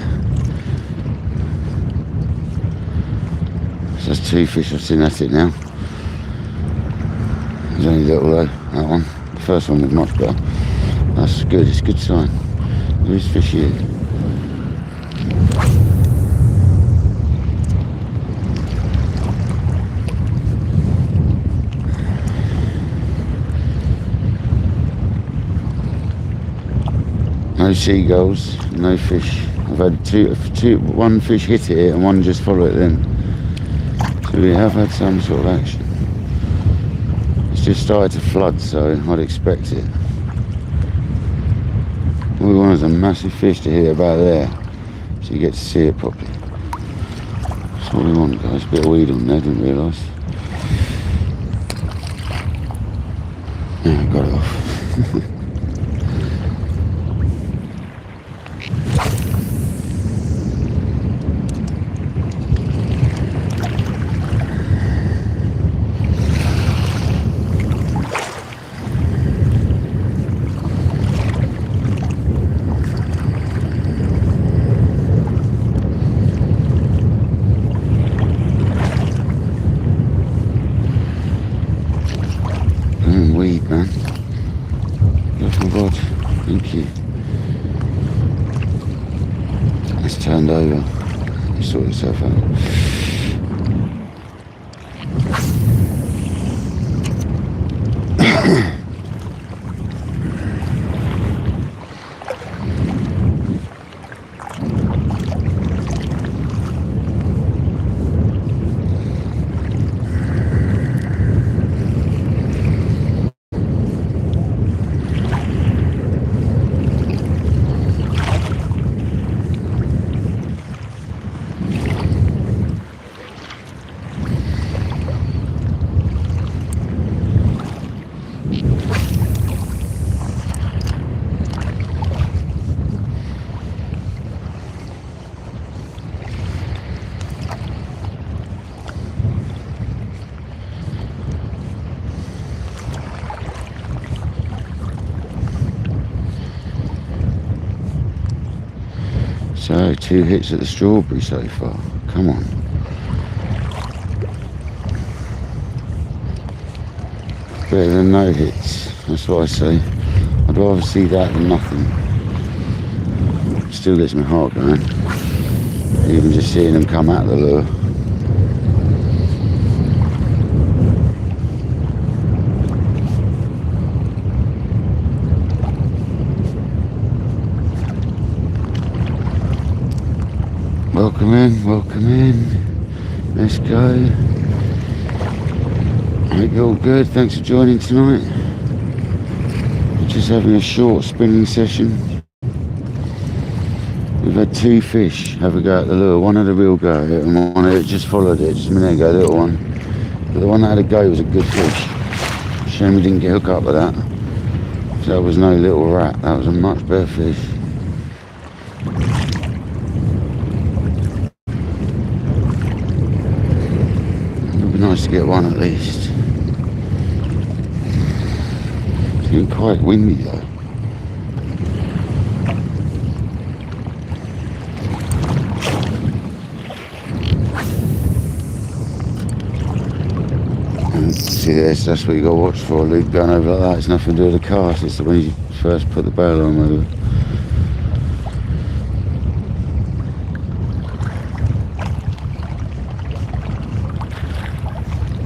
So that's two fish I've seen at it now. There's only little though, that one. The first one was much better. That's good, it's a good sign. There is fish here. No seagulls, no fish. I've had one fish hit it and one just followed it then. So we have had some sort of action. It's just started to flood, so I'd expect it. All we want is a massive fish to hit about there, so you get to see it properly. That's what we want, guys. A bit of weed on there, didn't realise. Yeah, got it off. Weed, man. Look my rod. Thank you. It's turned over. Sort itself out. So 2 hits at the strawberry so far. Come on. Better than no hits. That's what I say. I'd rather see that than nothing. Still gets my heart going. Even just seeing them come out of the lure. Welcome in, welcome in. Let's go. Hope you're all good. Thanks for joining tonight. Just having a short spinning session. We've had 2 fish have a go at the lure. One had a real go and one had just followed it just a minute ago, a little one. But the one that had a go was a good fish. Shame we didn't get hook up with that. So that was no little rat. That was a much better fish. Nice to get one at least. It's getting quite windy though. Hopefully that's what you got to watch for. Luke going over like that, it's nothing to do with the cast. It's when you first put the barrel on over.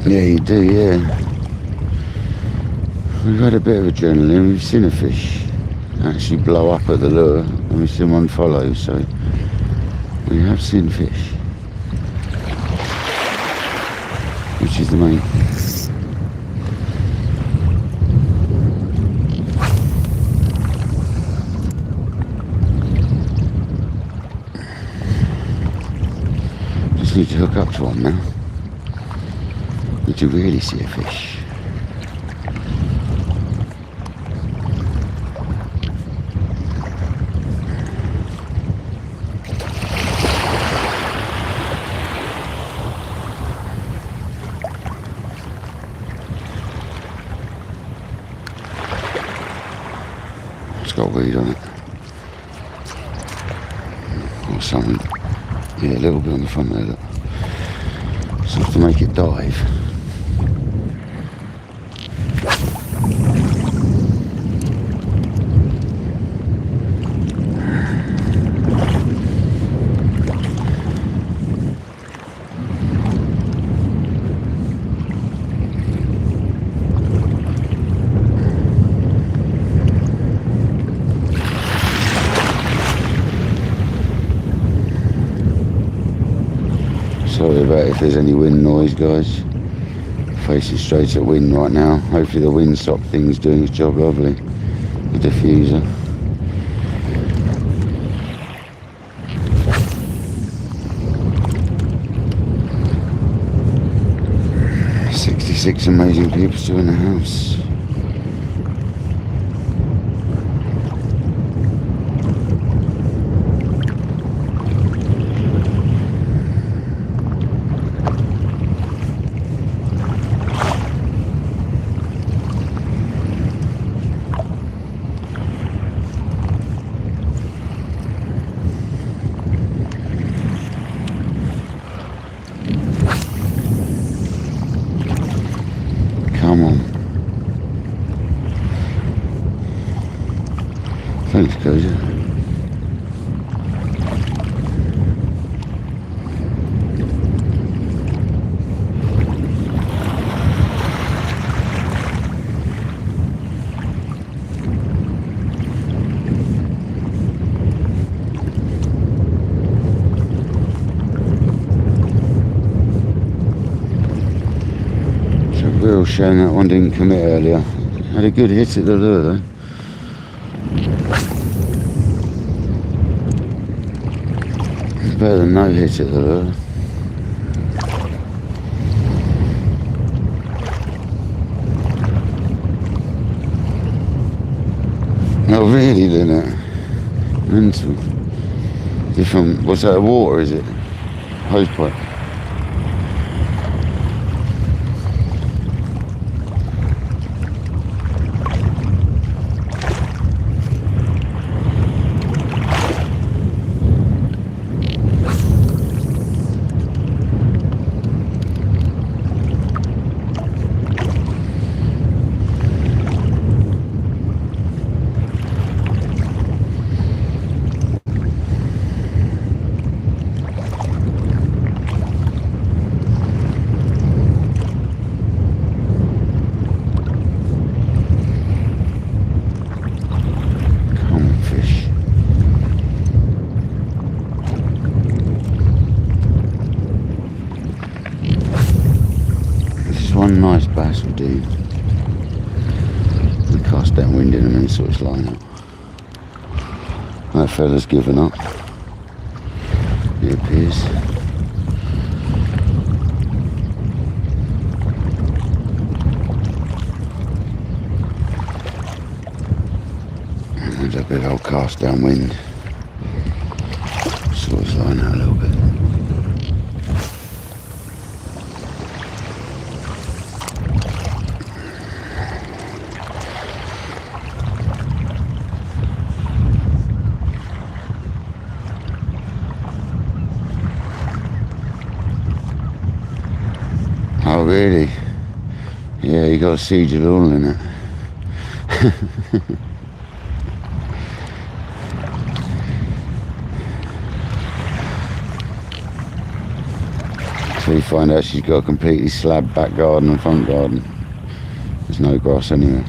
Yeah, you do, yeah. We've had a bit of adrenaline. We've seen a fish actually blow up at the lure, and we've seen one follow, so we have seen fish, which is the main. Just need to hook up to one now. Need to really see a fish. It's got weed on it. Or something. Yeah, a little bit on the front there, look. So I have to make it dive. Sorry about if there's any wind noise, guys. Facing straight at wind right now. Hopefully the windsock thing's doing its job lovely. The diffuser. "66 amazing people still in the house." Come on. Thanks, Koja. Real shame that one didn't commit earlier. Had a good hit at the lure though. It's better than no hit at the lure. Oh really, didn't it? Mental. Different, what's that, water is it? Hose pipe. One nice bass will do. We cast down wind in a minute, so it's line up. That fella's given up. It appears. There's a big old cast down wind. So it's line out a little bit. Oh really? Yeah, got a siege of all in it. So you find out she's got a completely slab back garden and front garden. There's no grass anywhere.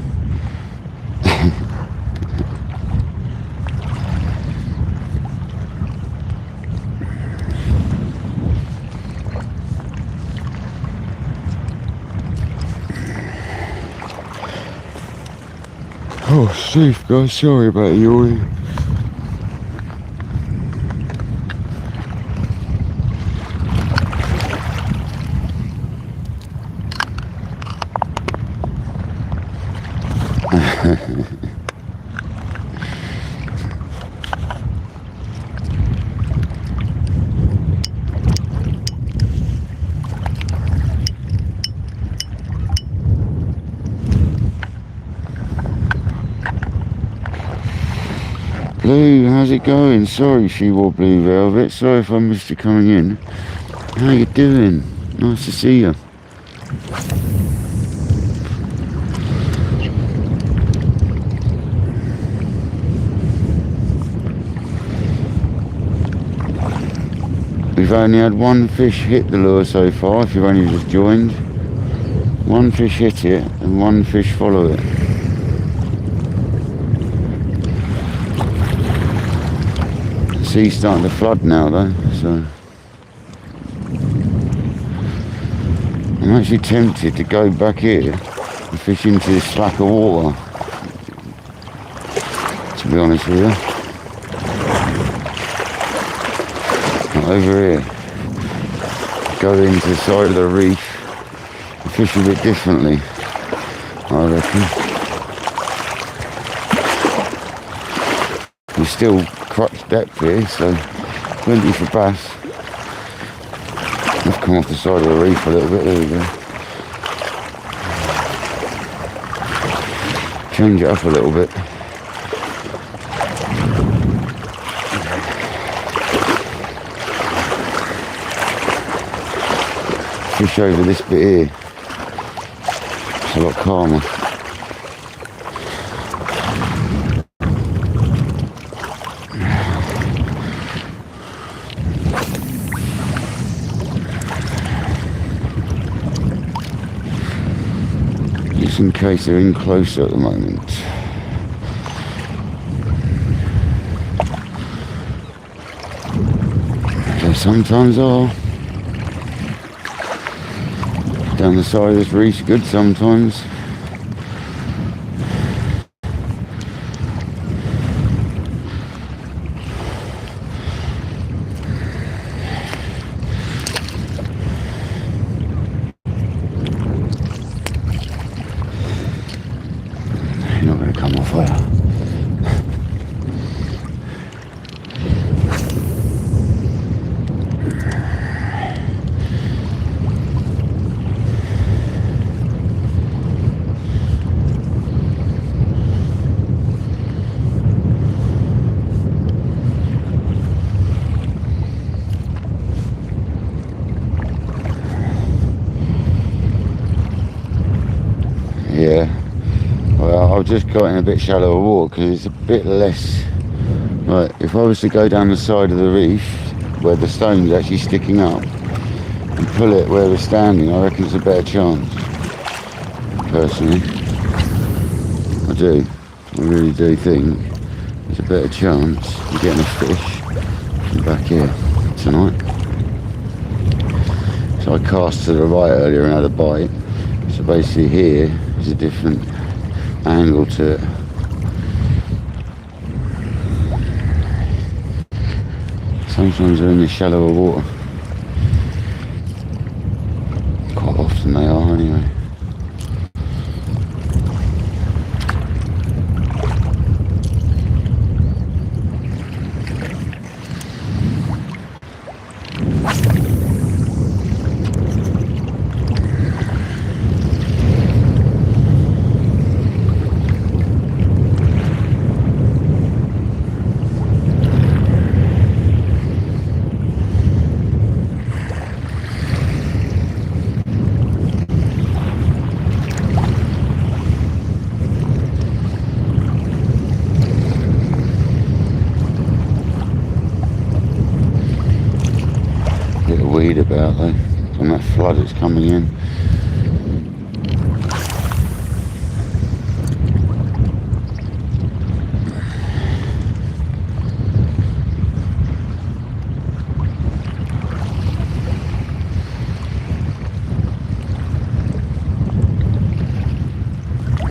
Oh, Steve, guys, sorry about you. Blue, how's it going? Sorry, she wore blue velvet. Sorry if I missed you coming in. How you doing? Nice to see you. We've only had one fish hit the lure so far, if you've only just joined. One fish hit it and one fish follow it. The sea's starting to flood now though, so I'm actually tempted to go back here and fish into this slack of water, to be honest with you. Over here, go into the side of the reef and fish a bit differently, I reckon. We're still crutch depth here, so plenty for bass. Let's come off the side of the reef a little bit, there we go. Change it up a little bit. Fish over this bit here, it's a lot calmer. Just in case they're in closer at the moment. They sometimes are. Down the side of this reef's good sometimes. You're not going to come off, are you? Yeah, well, I've just got in a bit shallower water because it's a bit less. Right, if I was to go down the side of the reef where the stone's actually sticking up and pull it where we're standing, I reckon it's a better chance. Personally, I do. I really do think there's a better chance of getting a fish from back here tonight. So I cast to the right earlier and had a bite. So basically here is a different angle to it. Sometimes they're in the shallower water. Quite often they are anyway. weed about though, on that flood that's coming in.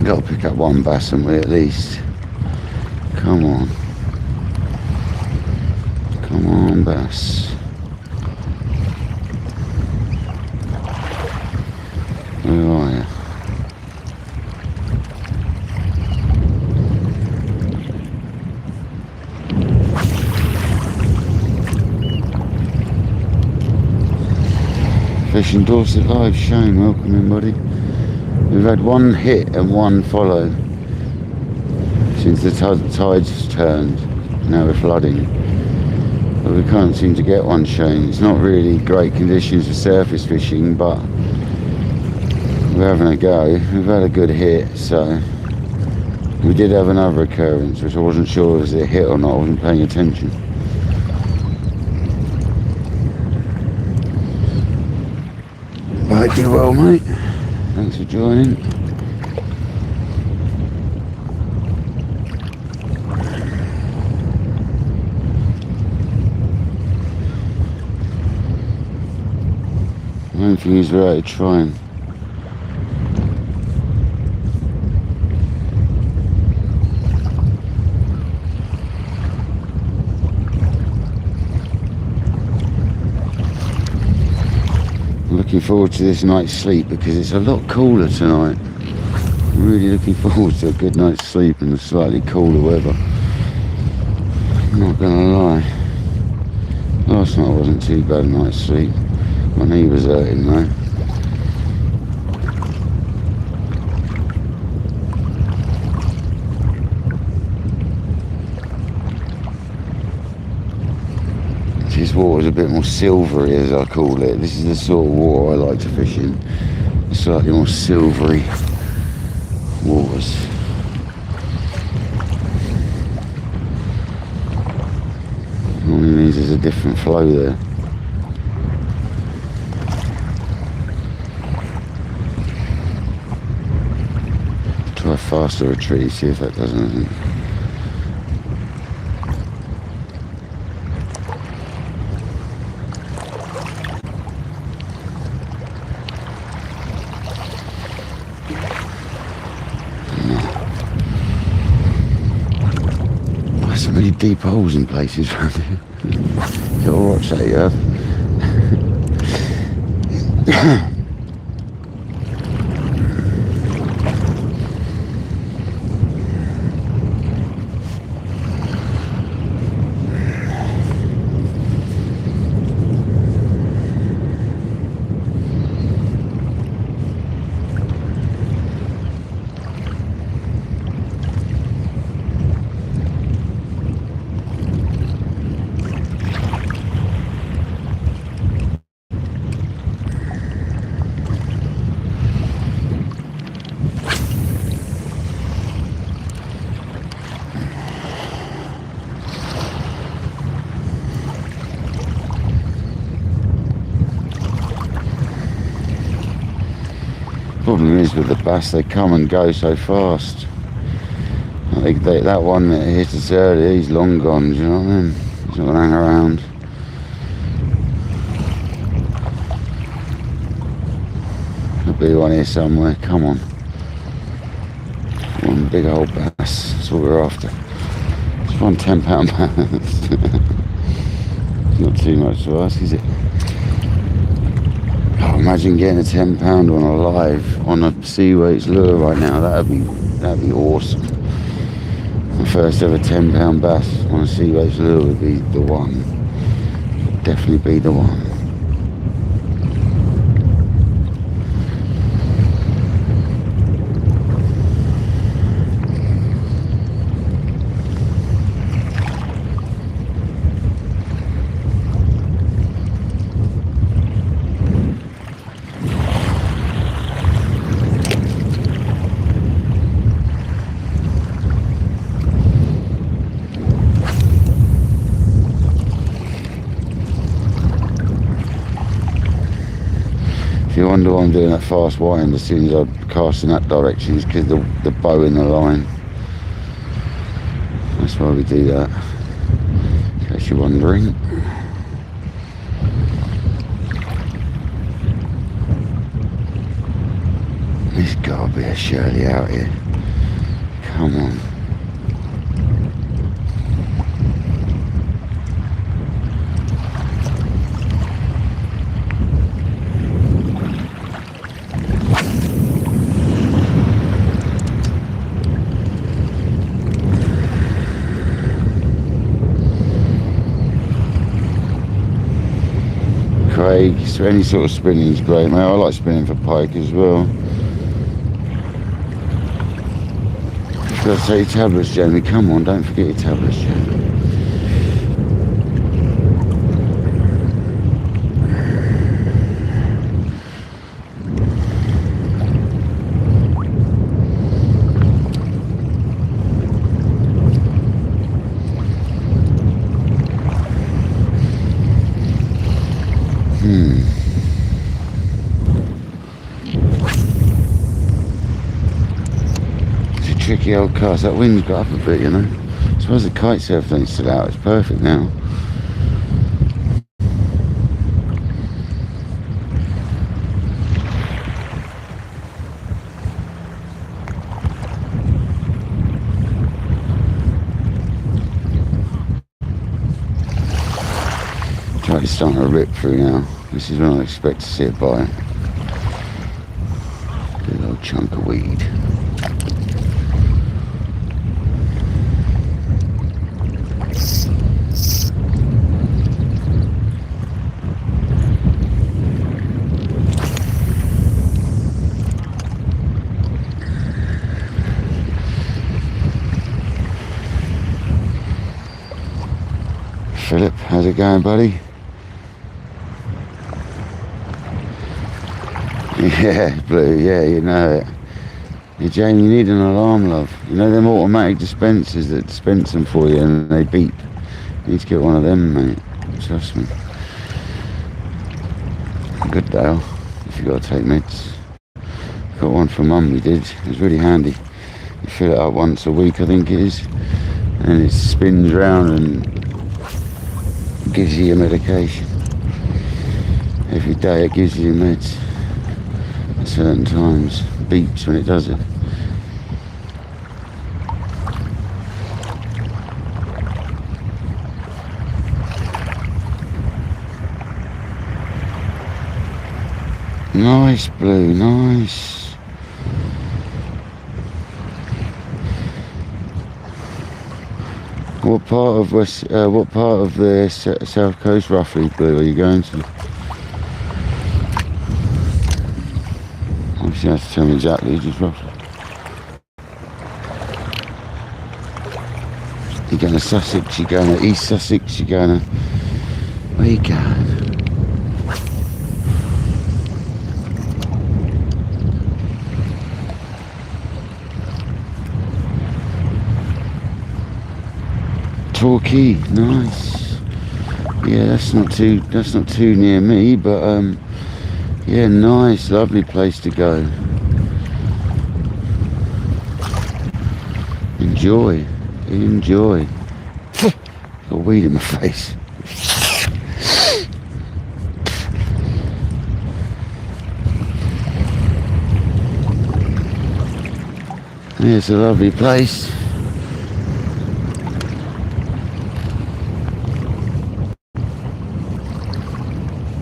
Got to pick up one bass and we at least. Come on. Come on, bass. Where are you? Fishing Dorset Live, Shane, welcome in, buddy. We've had one hit and one follow since the tides turned. Now we're flooding. But we can't seem to get one, Shane. It's not really great conditions for surface fishing, but we're having a go. We've had a good hit, so we did have another occurrence, which I wasn't sure was a hit or not. I wasn't paying attention. Right, you well, mate. Thanks for joining. I don't think he's ready to try and looking forward to this night's sleep because it's a lot cooler tonight. I'm really looking forward to a good night's sleep in the slightly cooler weather. I'm not gonna lie. Last night wasn't too bad a night's sleep. My knee was hurting though. This water's a bit more silvery, as I call it. This is the sort of water I like to fish in. Slightly more silvery waters. Normally means there's a different flow there. Try a faster retreat, see if that does anything. Some really deep holes in places around here. You gotta watch that, you have. Problem is with the bass, they come and go so fast. I think that one that hit us earlier, he's long gone, do you know what I mean? He's not gonna hang around. There'll be one here somewhere, come on. One big old bass, that's what we're after. It's one £10 bass. It's not too much to ask, is it? Oh, imagine getting a £10 one alive on a sea weights lure right now. That'd be awesome. My first ever £10 bass on a sea weights lure would be the one. Definitely be the one. If you wonder why I'm doing that fast wind as soon as I cast in that direction, it's because the bow in the line. That's why we do that, in case you're wondering. There's gotta be a Shirley out here. Come on. Craig, so any sort of spinning is great, mate. I like spinning for pike as well. Gotta say your tablets, Jamie. Come on, don't forget your tablets, Jamie. Tricky old cast. That wind's got up a bit, you know. I suppose the kite surf thing's still out. It's perfect now. Tide's starting to rip through now. This is when I expect to see it bite. Good old chunk of weed. Philip, how's it going, buddy? Yeah, Blue, yeah, you know it. Yeah, Jamie, you need an alarm, love. You know them automatic dispensers that dispense them for you and they beep? You need to get one of them, mate. Trust me. Good, Dale, if you got to take meds. Got one for Mum, we did. It was really handy. You fill it up once a week, I think it is. And it spins round and gives you your medication. Every day it gives you your meds. At certain times. Beeps when it does it. Nice, Blue, nice. What part of the south coast roughly, Blue, are you going to? Obviously you have to tell me exactly, just roughly. You're going to Sussex, you're going to East Sussex, you're going to... Where you going? Torquay, nice. Yeah, that's not too near me, but yeah, nice, lovely place to go. Enjoy. Got weed in my face. Yeah, it's a lovely place.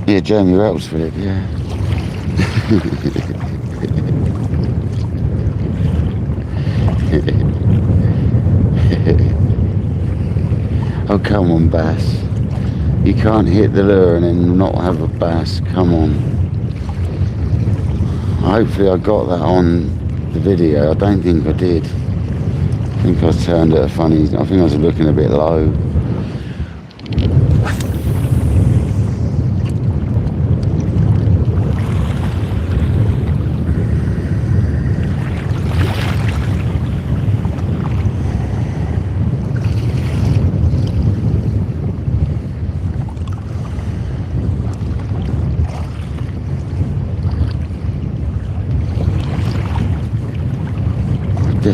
Yeah, Jamie Rattles for it, yeah. Oh, come on, bass. You can't hit the lure and then not have a bass. Come on. Hopefully I got that on the video. I don't think I did. I think I turned at a funny... I think I was looking a bit low.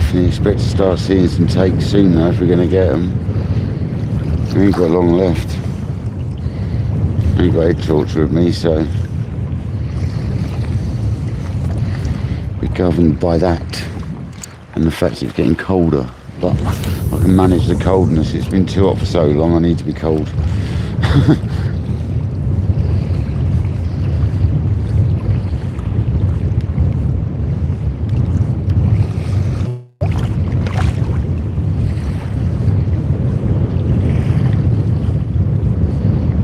definitely expect to start seeing some takes soon though, if we're going to get them. We ain't got long left. I ain't got head torture with me, so we're governed by that and the fact it's getting colder. But I can manage the coldness. It's been too hot for so long, I need to be cold.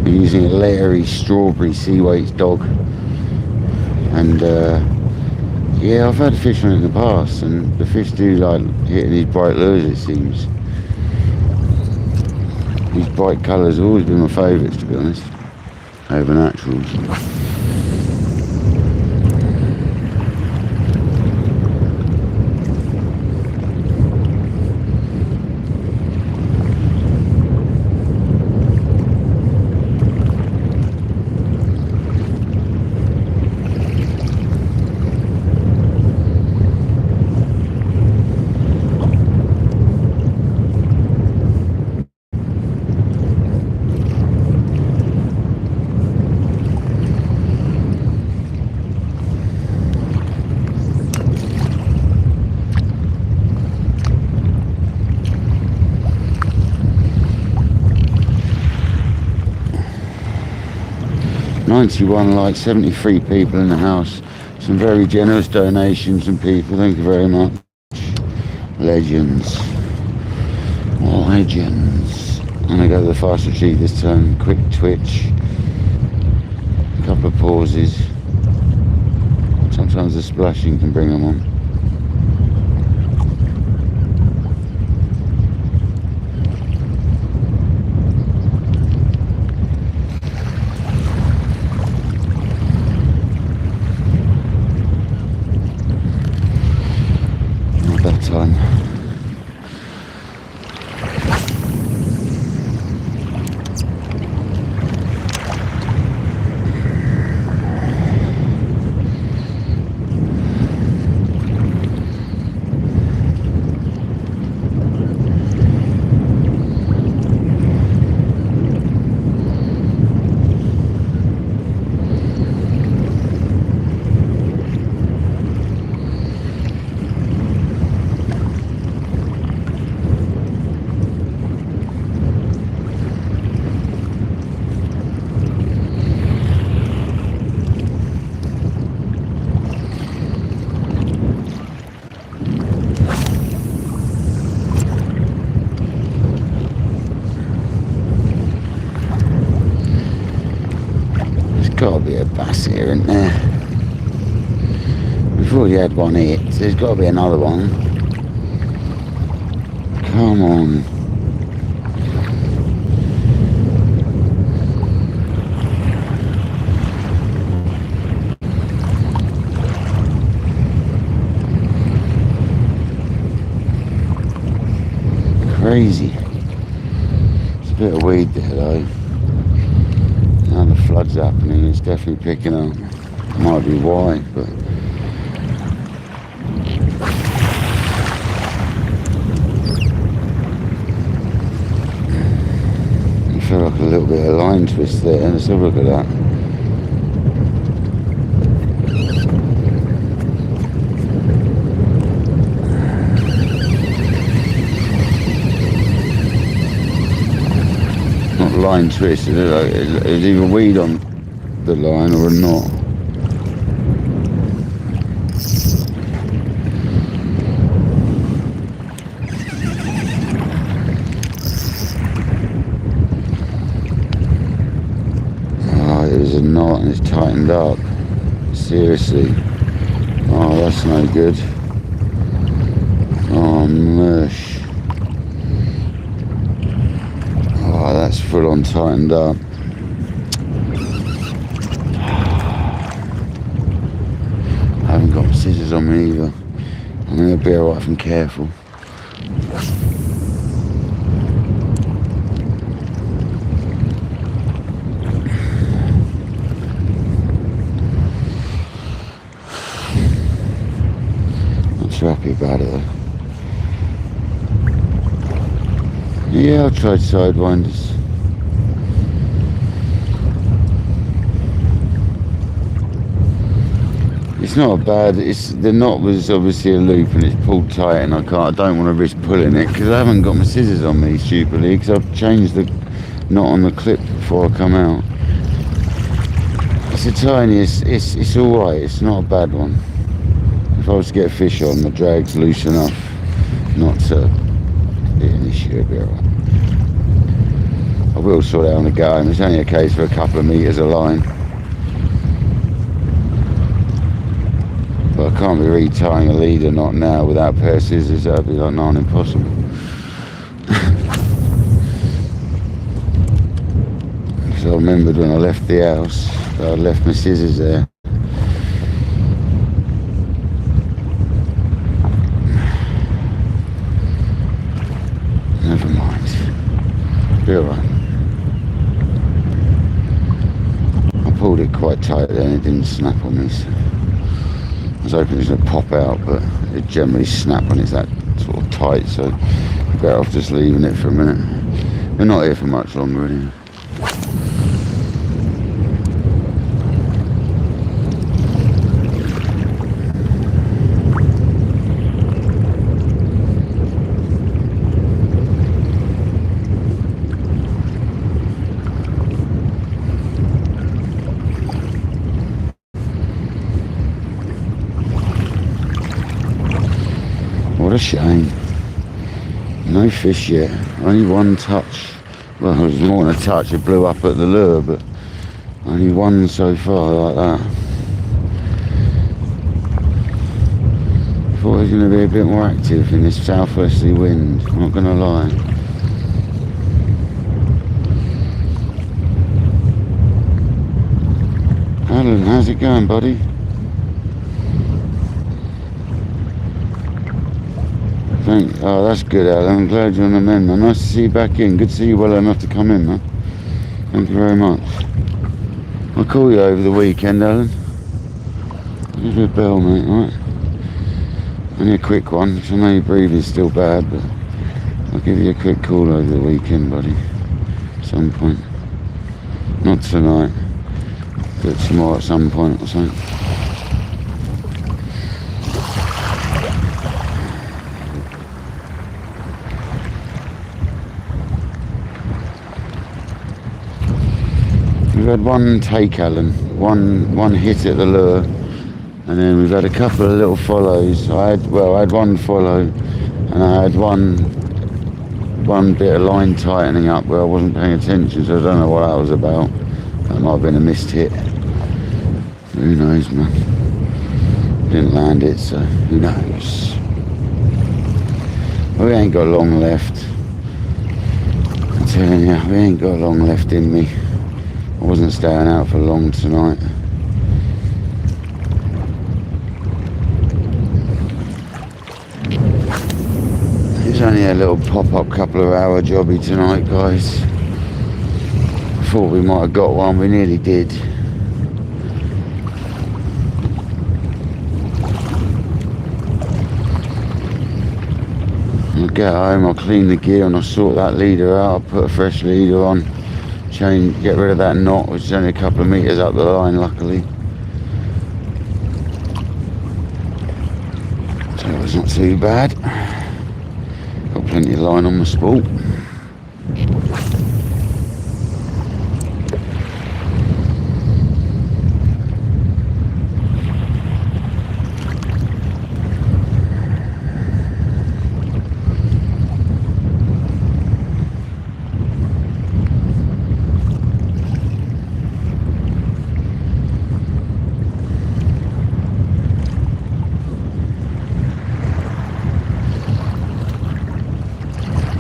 Using a Larry strawberry Seawaits dog, and yeah, I've had fish on it in the past, and the fish do like hitting these bright lures, it seems. These bright colours have always been my favourites, to be honest, over naturals. '91 likes, 73 people in the house. Some very generous donations from people. Thank you very much. Legends. Legends. I'm going to go to the fast retrieve this time. Quick twitch. A couple of pauses. Sometimes the splashing can bring them on. Time. Got to be a bass here, isn't there? We've already had one hit, so there's got to be another one. Come on. Crazy. There's a bit of weed there though. Now the flood's happening, it's definitely picking up. Might be why, but I feel like a little bit of line twist there. Let's have a look at that. Line twist, is either weed on the line or not. Oh, it was a knot and it's tightened up. Seriously. Oh, that's no good. Oh, mush. Oh, that's full on tightened up. I haven't got scissors on me either. I'm going to be alright if I'm careful. Not too happy about it though. Yeah, I've tried sidewinders. It's not a bad. The knot was obviously a loop and it's pulled tight, and I don't want to risk pulling it because I haven't got my scissors on me stupidly because I've changed the knot on the clip before I come out. It's a tiny. It's all right. It's not a bad one. If I was to get a fish on, the drag's loose enough not to be an issue. It'll be all right. I will sort it out on the go, and it's only a case for a couple of meters of line. But I can't be retying a leader knot now without a pair of scissors. That would be like nigh impossible. So I remembered when I left the house that I'd left my scissors there. Never mind. Be alright. I pulled it quite tight then, it didn't snap on me. So I was hoping it was going to pop out, but it generally snaps when it's that sort of tight, so I'm better off just leaving it for a minute. We're not here for much longer anyway. What a shame. No fish yet. Only one touch. Well, it was more than a touch. It blew up at the lure, but only one so far like that. Thought it was going to be a bit more active in this southwesterly wind. I'm not going to lie. Alan, how's it going, buddy? Oh, that's good, Alan. I'm glad you're on the mend, man. Nice to see you back in. Good to see you well enough to come in, man. Thank you very much. I'll call you over the weekend, Alan. Give you a bell, mate, alright? Only a quick one, because I know your breathing's still bad, but I'll give you a quick call over the weekend, buddy. At some point. Not tonight. Do it tomorrow at some point or something. We've had one take, Alan, one hit at the lure, and then we've had a couple of little follows. I had one follow, and I had one bit of line tightening up where I wasn't paying attention, so I don't know what that was about. That might have been a missed hit. Who knows, man? Didn't land it, so who knows? Well, we ain't got long left. I'm telling you, we ain't got long left in me. I wasn't staying out for long tonight. It's only a little pop-up couple of hour jobby tonight, guys. Thought we might have got one, we nearly did. I'll get home, I'll clean the gear and I'll sort that leader out. I'll put a fresh leader on. Get rid of that knot, which is only a couple of meters up the line, luckily. So it was not too bad. Got plenty of line on my spool.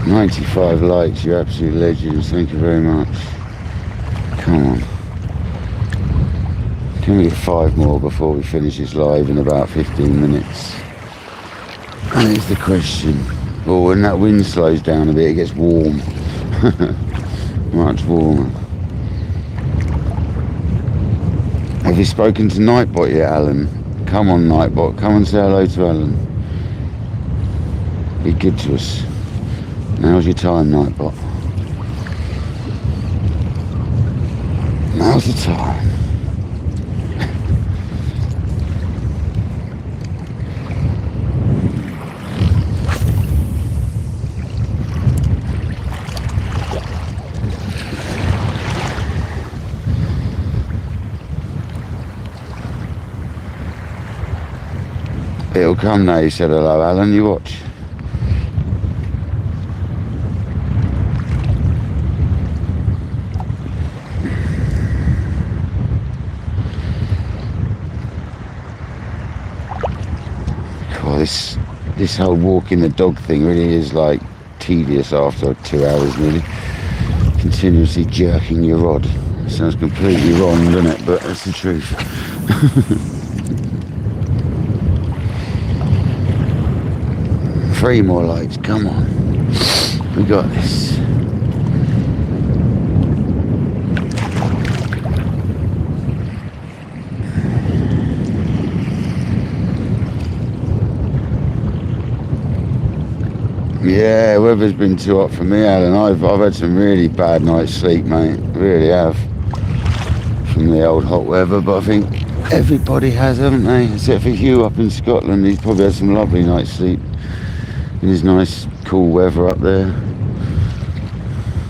95 likes, you're absolute legends, thank you very much. Come on. Can we get 5 more before we finish this live in about 15 minutes? That is the question. Oh, when that wind slows down a bit, it gets warm. Much warmer. Have you spoken to Nightbot yet, Alan? Come on, Nightbot, come and say hello to Alan. Be good to us. Now's your time, Nightbot. Now's the time. It'll come now, you said hello, Alan, you watch. God, this whole walking the dog thing really is like tedious after 2 hours nearly. Continuously jerking your rod. Sounds completely wrong, doesn't it? But that's the truth. 3 more lights, come on. We got this. Yeah, weather's been too hot for me, Alan. I've had some really bad night's sleep, mate. Really have. From the old hot weather, but I think everybody has, haven't they? Except for Hugh up in Scotland. He's probably had some lovely night's sleep in his nice cool weather up there.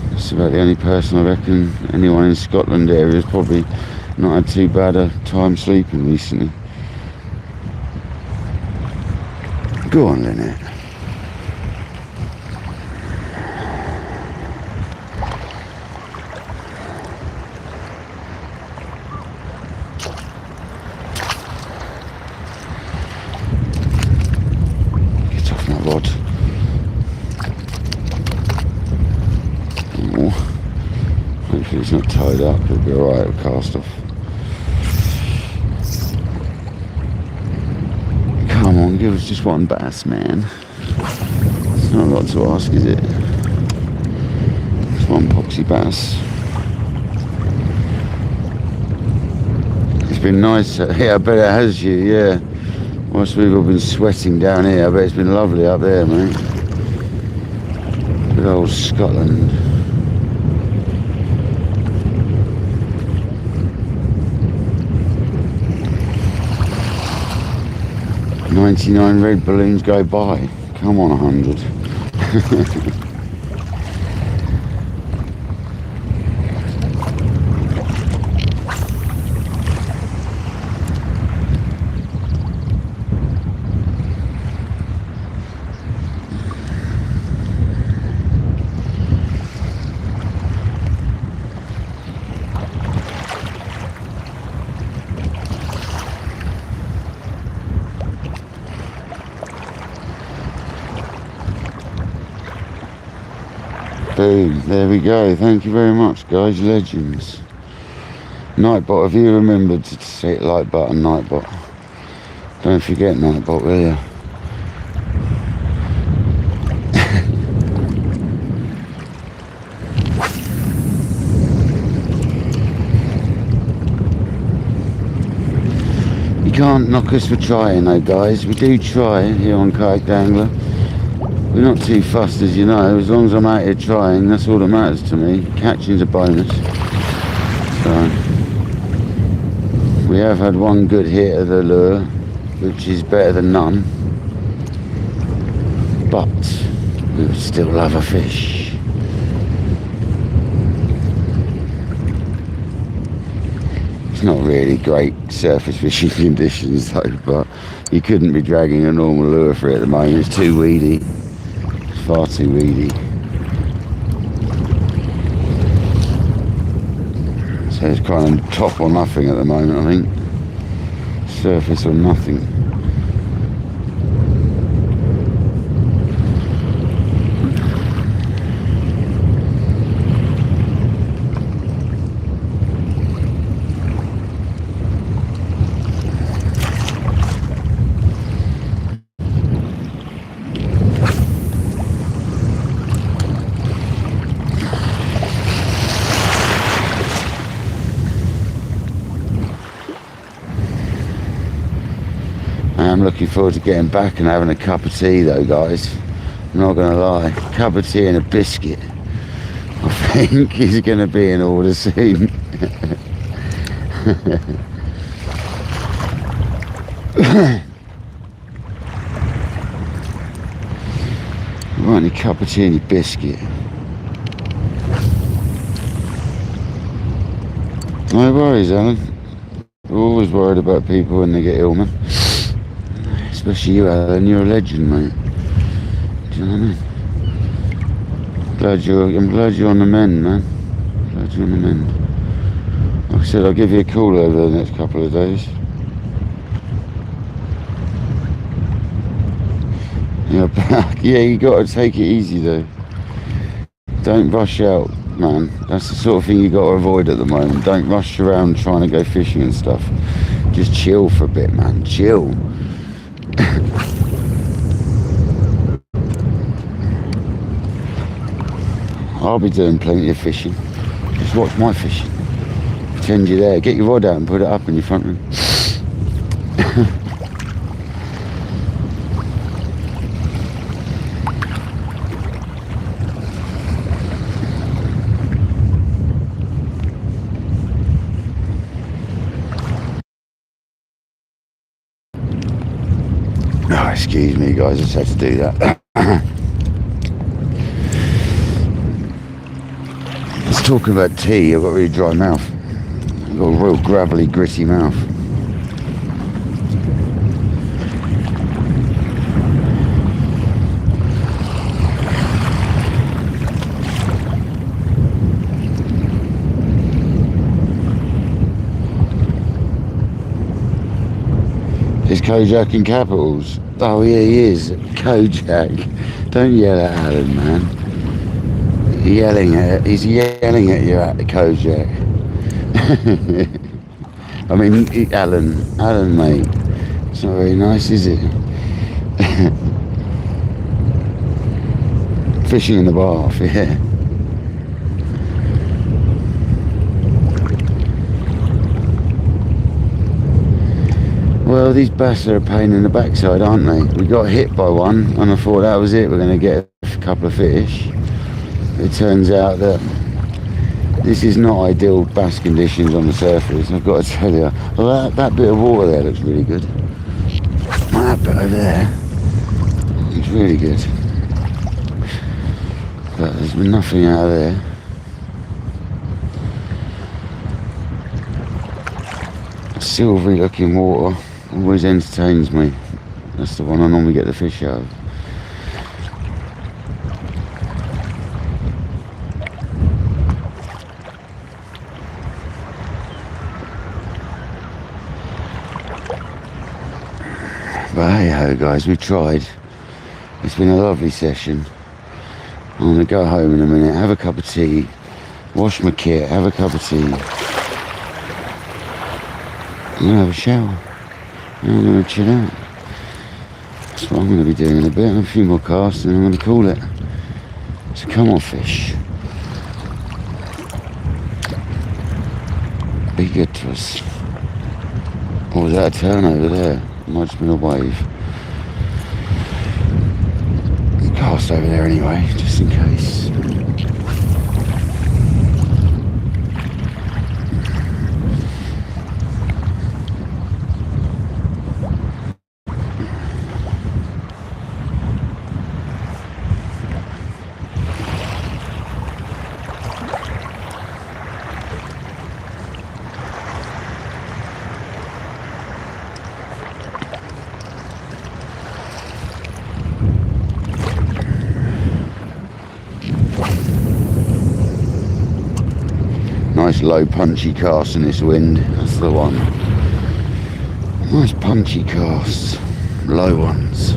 That's about the only person I reckon anyone in Scotland area has probably not had too bad a time sleeping recently. Go on, Lynette. Get off my rod. Oh. Hopefully it's not tied up, it'll be alright, it'll cast off. Come on, give us just one bass, man. It's not a lot to ask, is it? Just one poxy bass. It's been nice, yeah, I bet it has you, yeah. Whilst we've all been sweating down here, I bet it's been lovely up there, mate. Good old Scotland. "99 red balloons go by." Come on, 100. Boom, there we go. Thank you very much, guys, legends. Nightbot, have you remembered to hit like button, Nightbot? Don't forget, Nightbot, will you? You can't knock us for trying though, guys. We do try here on Kayak Dangler. We're not too fussed, as you know. As long as I'm out here trying, that's all that matters to me. Catching's a bonus. So we have had one good hit of the lure, which is better than none. But we would still love a fish. It's not really great surface fishing conditions though, but you couldn't be dragging a normal lure for it at the moment. It's too weedy. Far too weedy. So it's kind of top or nothing at the moment, I think. Surface or nothing. I'm looking forward to getting back and having a cup of tea though, guys. I'm not gonna lie, cup of tea and a biscuit, I think he's gonna be in order soon. Right, a cup of tea and a biscuit. No worries, Alan. We're always worried about people when they get ill, man. Especially you, Alan. You're a legend, mate. Do you know what I mean? I'm glad you're on the mend, man. Glad you're on the mend. Like I said, I'll give you a call over the next couple of days. You're back. Yeah, you got to take it easy, though. Don't rush out, man. That's the sort of thing you got to avoid at the moment. Don't rush around trying to go fishing and stuff. Just chill for a bit, man. Chill. I'll be doing plenty of fishing. Just watch my fishing. Pretend you're there. Get your rod out and put it up in your front room. Oh, excuse me, guys. I just had to do that. Let's talk about tea. I've got a really dry mouth. I've got a real gravelly, gritty mouth. Is Kojak in capitals? Oh yeah, he is. Kojak. Don't yell at Alan, man. He's yelling at you at the Kojak. I mean, Alan, mate. It's not very nice, is it? Fishing in the bath, yeah. Well, these bass are a pain in the backside, aren't they? We got hit by one, and I thought that was it. We're going to get a couple of fish. It turns out that this is not ideal bass conditions on the surface, I've got to tell you. Well, that bit of water there looks really good. That bit over there looks really good. But there's been nothing out of there. Silvery looking water always entertains me. That's the one I normally get the fish out of. But hey ho guys, we've tried. It's been a lovely session. I'm gonna go home in a minute, have a cup of tea, wash my kit, have a cup of tea. I'm gonna have a shower. And I'm gonna chill out. That's what I'm gonna be doing in a bit. And a few more casts and I'm gonna call it. So come on fish. Be good to us. Or was that a turn over there? Might have just been a wave. Cast over there anyway, just in case. Nice low punchy cast in this wind, that's the one. Nice punchy casts, low ones.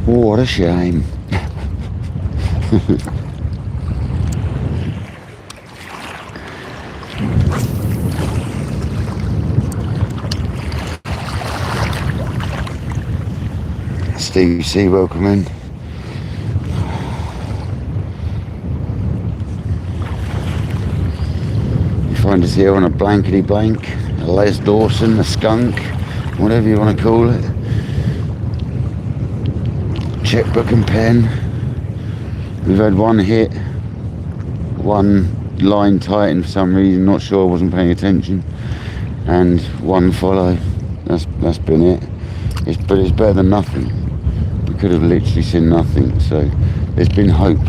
What a shame. Steve C, welcome in. You find us here on a blankety blank, a Les Dawson, a skunk, whatever you want to call it. Checkbook and pen. We've had one hit, one line tighten for some reason, not sure, wasn't paying attention, and one follow. That's been it. But it's better than nothing. We could have literally seen nothing. So there's been hope.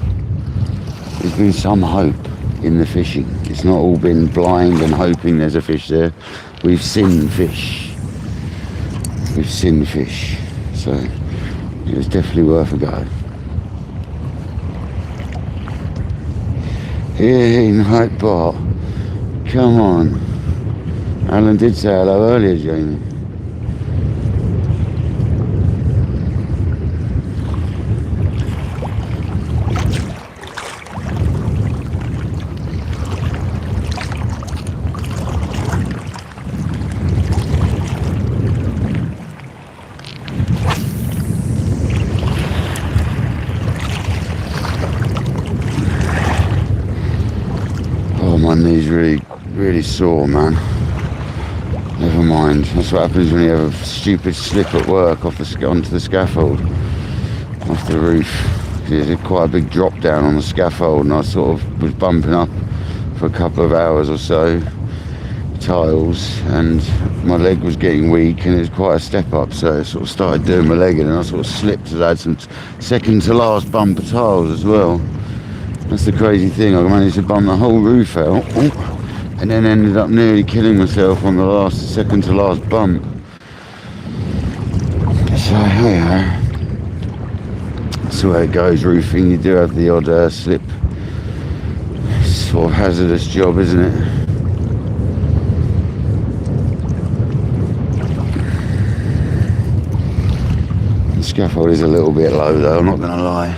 There's been some hope in the fishing. It's not all been blind and hoping there's a fish there. We've seen fish. We've seen fish. So it's definitely worth a go. Hey, night bar. Come on. Alan did say hello earlier, Jamie. My knee's really sore, man. Never mind. That's what happens when you have a stupid slip at work onto the scaffold, off the roof. There's quite a big drop down on the scaffold, and I sort of was bumping up for a couple of hours or so, tiles, and my leg was getting weak, and it was quite a step up, so I sort of started doing my legging, and I sort of slipped as I had some second to last bump of tiles as well. That's the crazy thing, I managed to bump the whole roof out, and then ended up nearly killing myself on the second to last bump. So, hey, that's the way it goes, roofing. You do have the odd slip. It's sort of hazardous job, isn't it? The scaffold is a little bit low though, I'm not going to lie.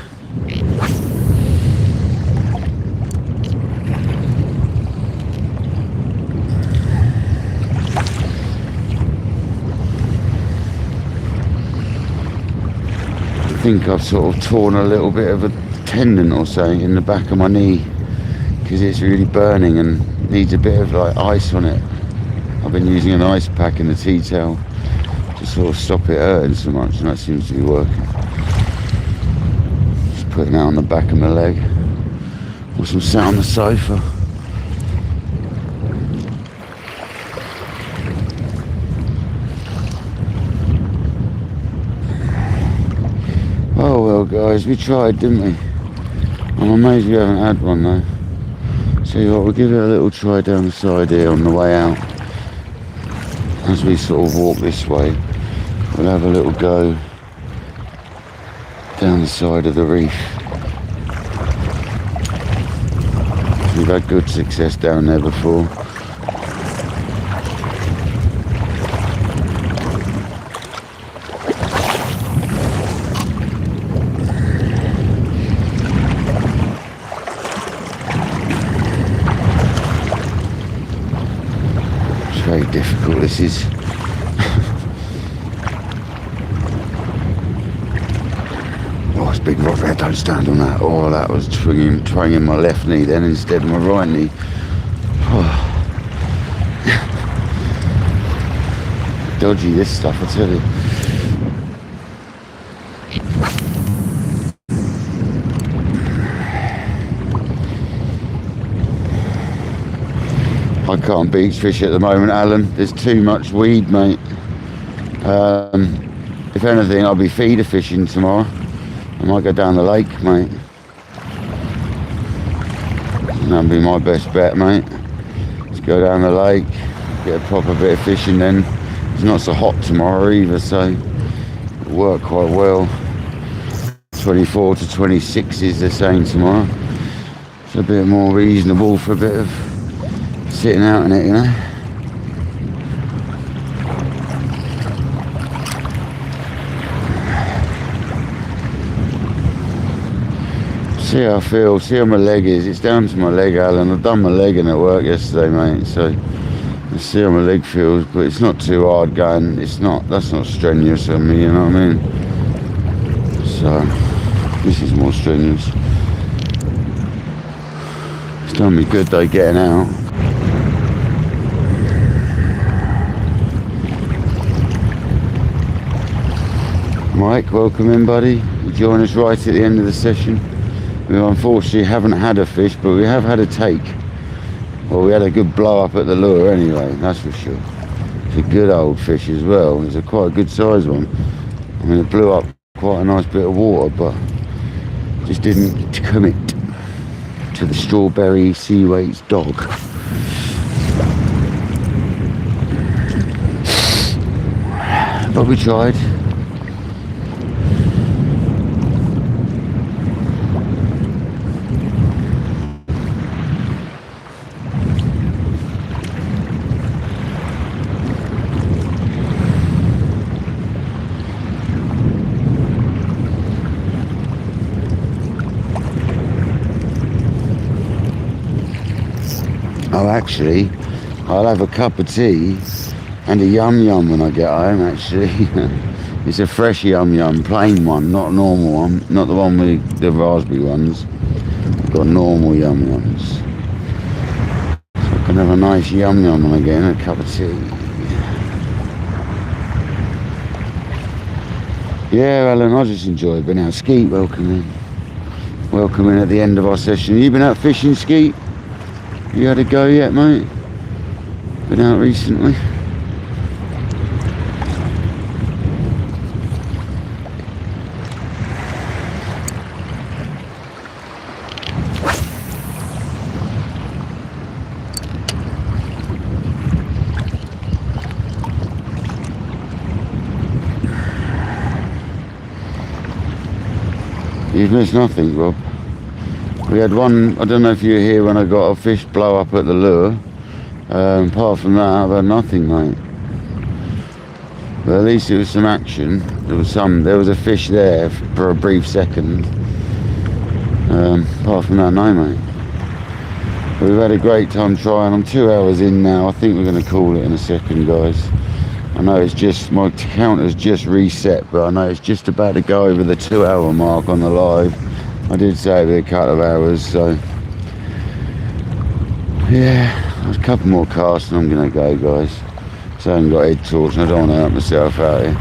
I think I've sort of torn a little bit of a tendon or something in the back of my knee, because it's really burning and needs a bit of like ice on it. I've been using an ice pack in the tea towel to sort of stop it hurting so much, and that seems to be working. Just putting that on the back of my leg. Whilst I'm sat on the sofa. Oh well guys, we tried, didn't we? I'm amazed we haven't had one though. So what, we'll give it a little try down the side here on the way out. As we sort of walk this way, we'll have a little go down the side of the reef. We've had good success down there before. Very difficult this is. Oh, it's a big rock there, don't stand on that. Oh, that was twanging my left knee then instead of my right knee. Oh. Dodgy this stuff, I tell you. I can't beach fish at the moment, Alan. There's too much weed, mate. If anything, I'll be feeder fishing tomorrow. I might go down the lake, mate. That'll be my best bet, mate. Let's go down the lake, get a proper bit of fishing then. It's not so hot tomorrow either, so it'll work quite well. 24 to 26 is the same tomorrow. It's a bit more reasonable for a bit of sitting out in it, you know. See how I feel, see how my leg is. It's down to my leg, Alan. I've done my legging at work yesterday, mate, so let's see how my leg feels, but it's not too hard going. That's not strenuous on me, you know what I mean? So this is more strenuous. It's done me good though getting out. Mike, welcome in, buddy. You join us right at the end of the session. We unfortunately haven't had a fish, but we have had a take. Well, we had a good blow up at the lure anyway, that's for sure. It's a good old fish as well. It's quite a good size one. I mean, it blew up quite a nice bit of water, but just didn't commit to the strawberry sea weights dog. But we tried. Oh, actually, I'll have a cup of tea and a yum yum when I get home, actually. It's a fresh yum yum, plain one, not a normal one, not the one with the raspberry ones. I've got normal yum yums. So I can have a nice yum yum when I get in, a cup of tea. Yeah, Alan, I just enjoyed being out. Skeet, welcome in. Welcome in at the end of our session. You been out fishing, Skeet? You had a go yet, mate? Been out recently? You've missed nothing, Rob. We had one, I don't know if you were here when I got a fish blow up at the lure. Apart from that, I've had nothing, mate. But at least it was some action. There was a fish there for a brief second. Apart from that, no, mate. But we've had a great time trying. I'm 2 hours in now. I think we're going to call it in a second, guys. I know it's just, my counter's just reset, but I know it's just about to go over the 2 hour mark on the live. I did say it'd be a couple of hours, so yeah, there's a couple more casts and I'm gonna go, guys. So I haven't got head torch and I don't want to help myself out here.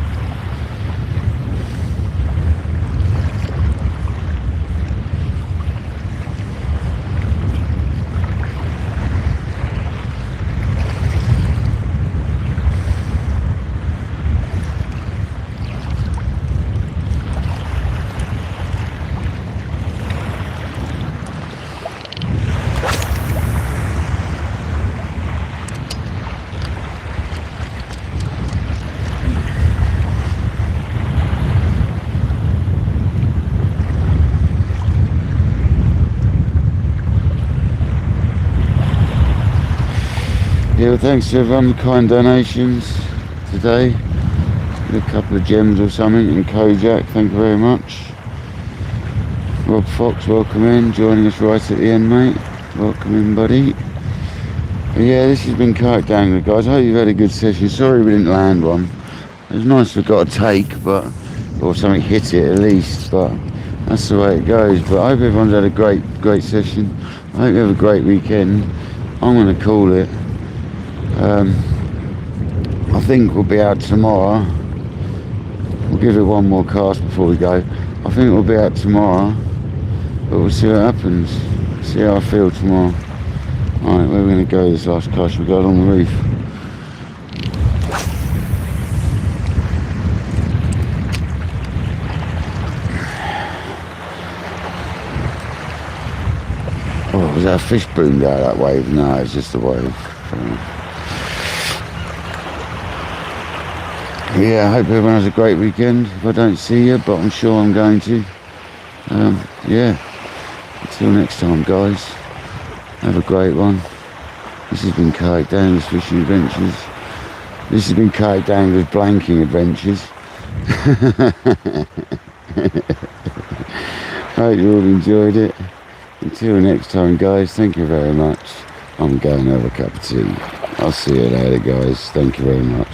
Yeah, well, thanks to everyone for kind donations today. A couple of gems or something, and Kojak, thank you very much. Rob Fox, welcome in, joining us right at the end, mate. Welcome in, buddy. But yeah, this has been Kayak Dangler, guys. I hope you've had a good session. Sorry we didn't land one. It was nice we got a take, or something hit it at least, but that's the way it goes. But I hope everyone's had a great session. I hope you have a great weekend. I'm going to call it. I think we'll be out tomorrow. We'll give it one more cast before we go. I think we'll be out tomorrow, but we'll see what happens. See how I feel tomorrow. Alright, where are we going to go this last cast? We'll go along the reef. Oh, was that a fish boomed out that wave? No, it's just a wave. Yeah, I hope everyone has a great weekend. If I don't see you, but I'm sure I'm going to. Yeah, until next time, guys. Have a great one. This has been KayakDangler's Fishing Adventures. This has been KayakDangler's Blanking Adventures. Hope you all enjoyed it. Until next time, guys, thank you very much. I'm going to have a cup of tea. I'll see you later, guys. Thank you very much.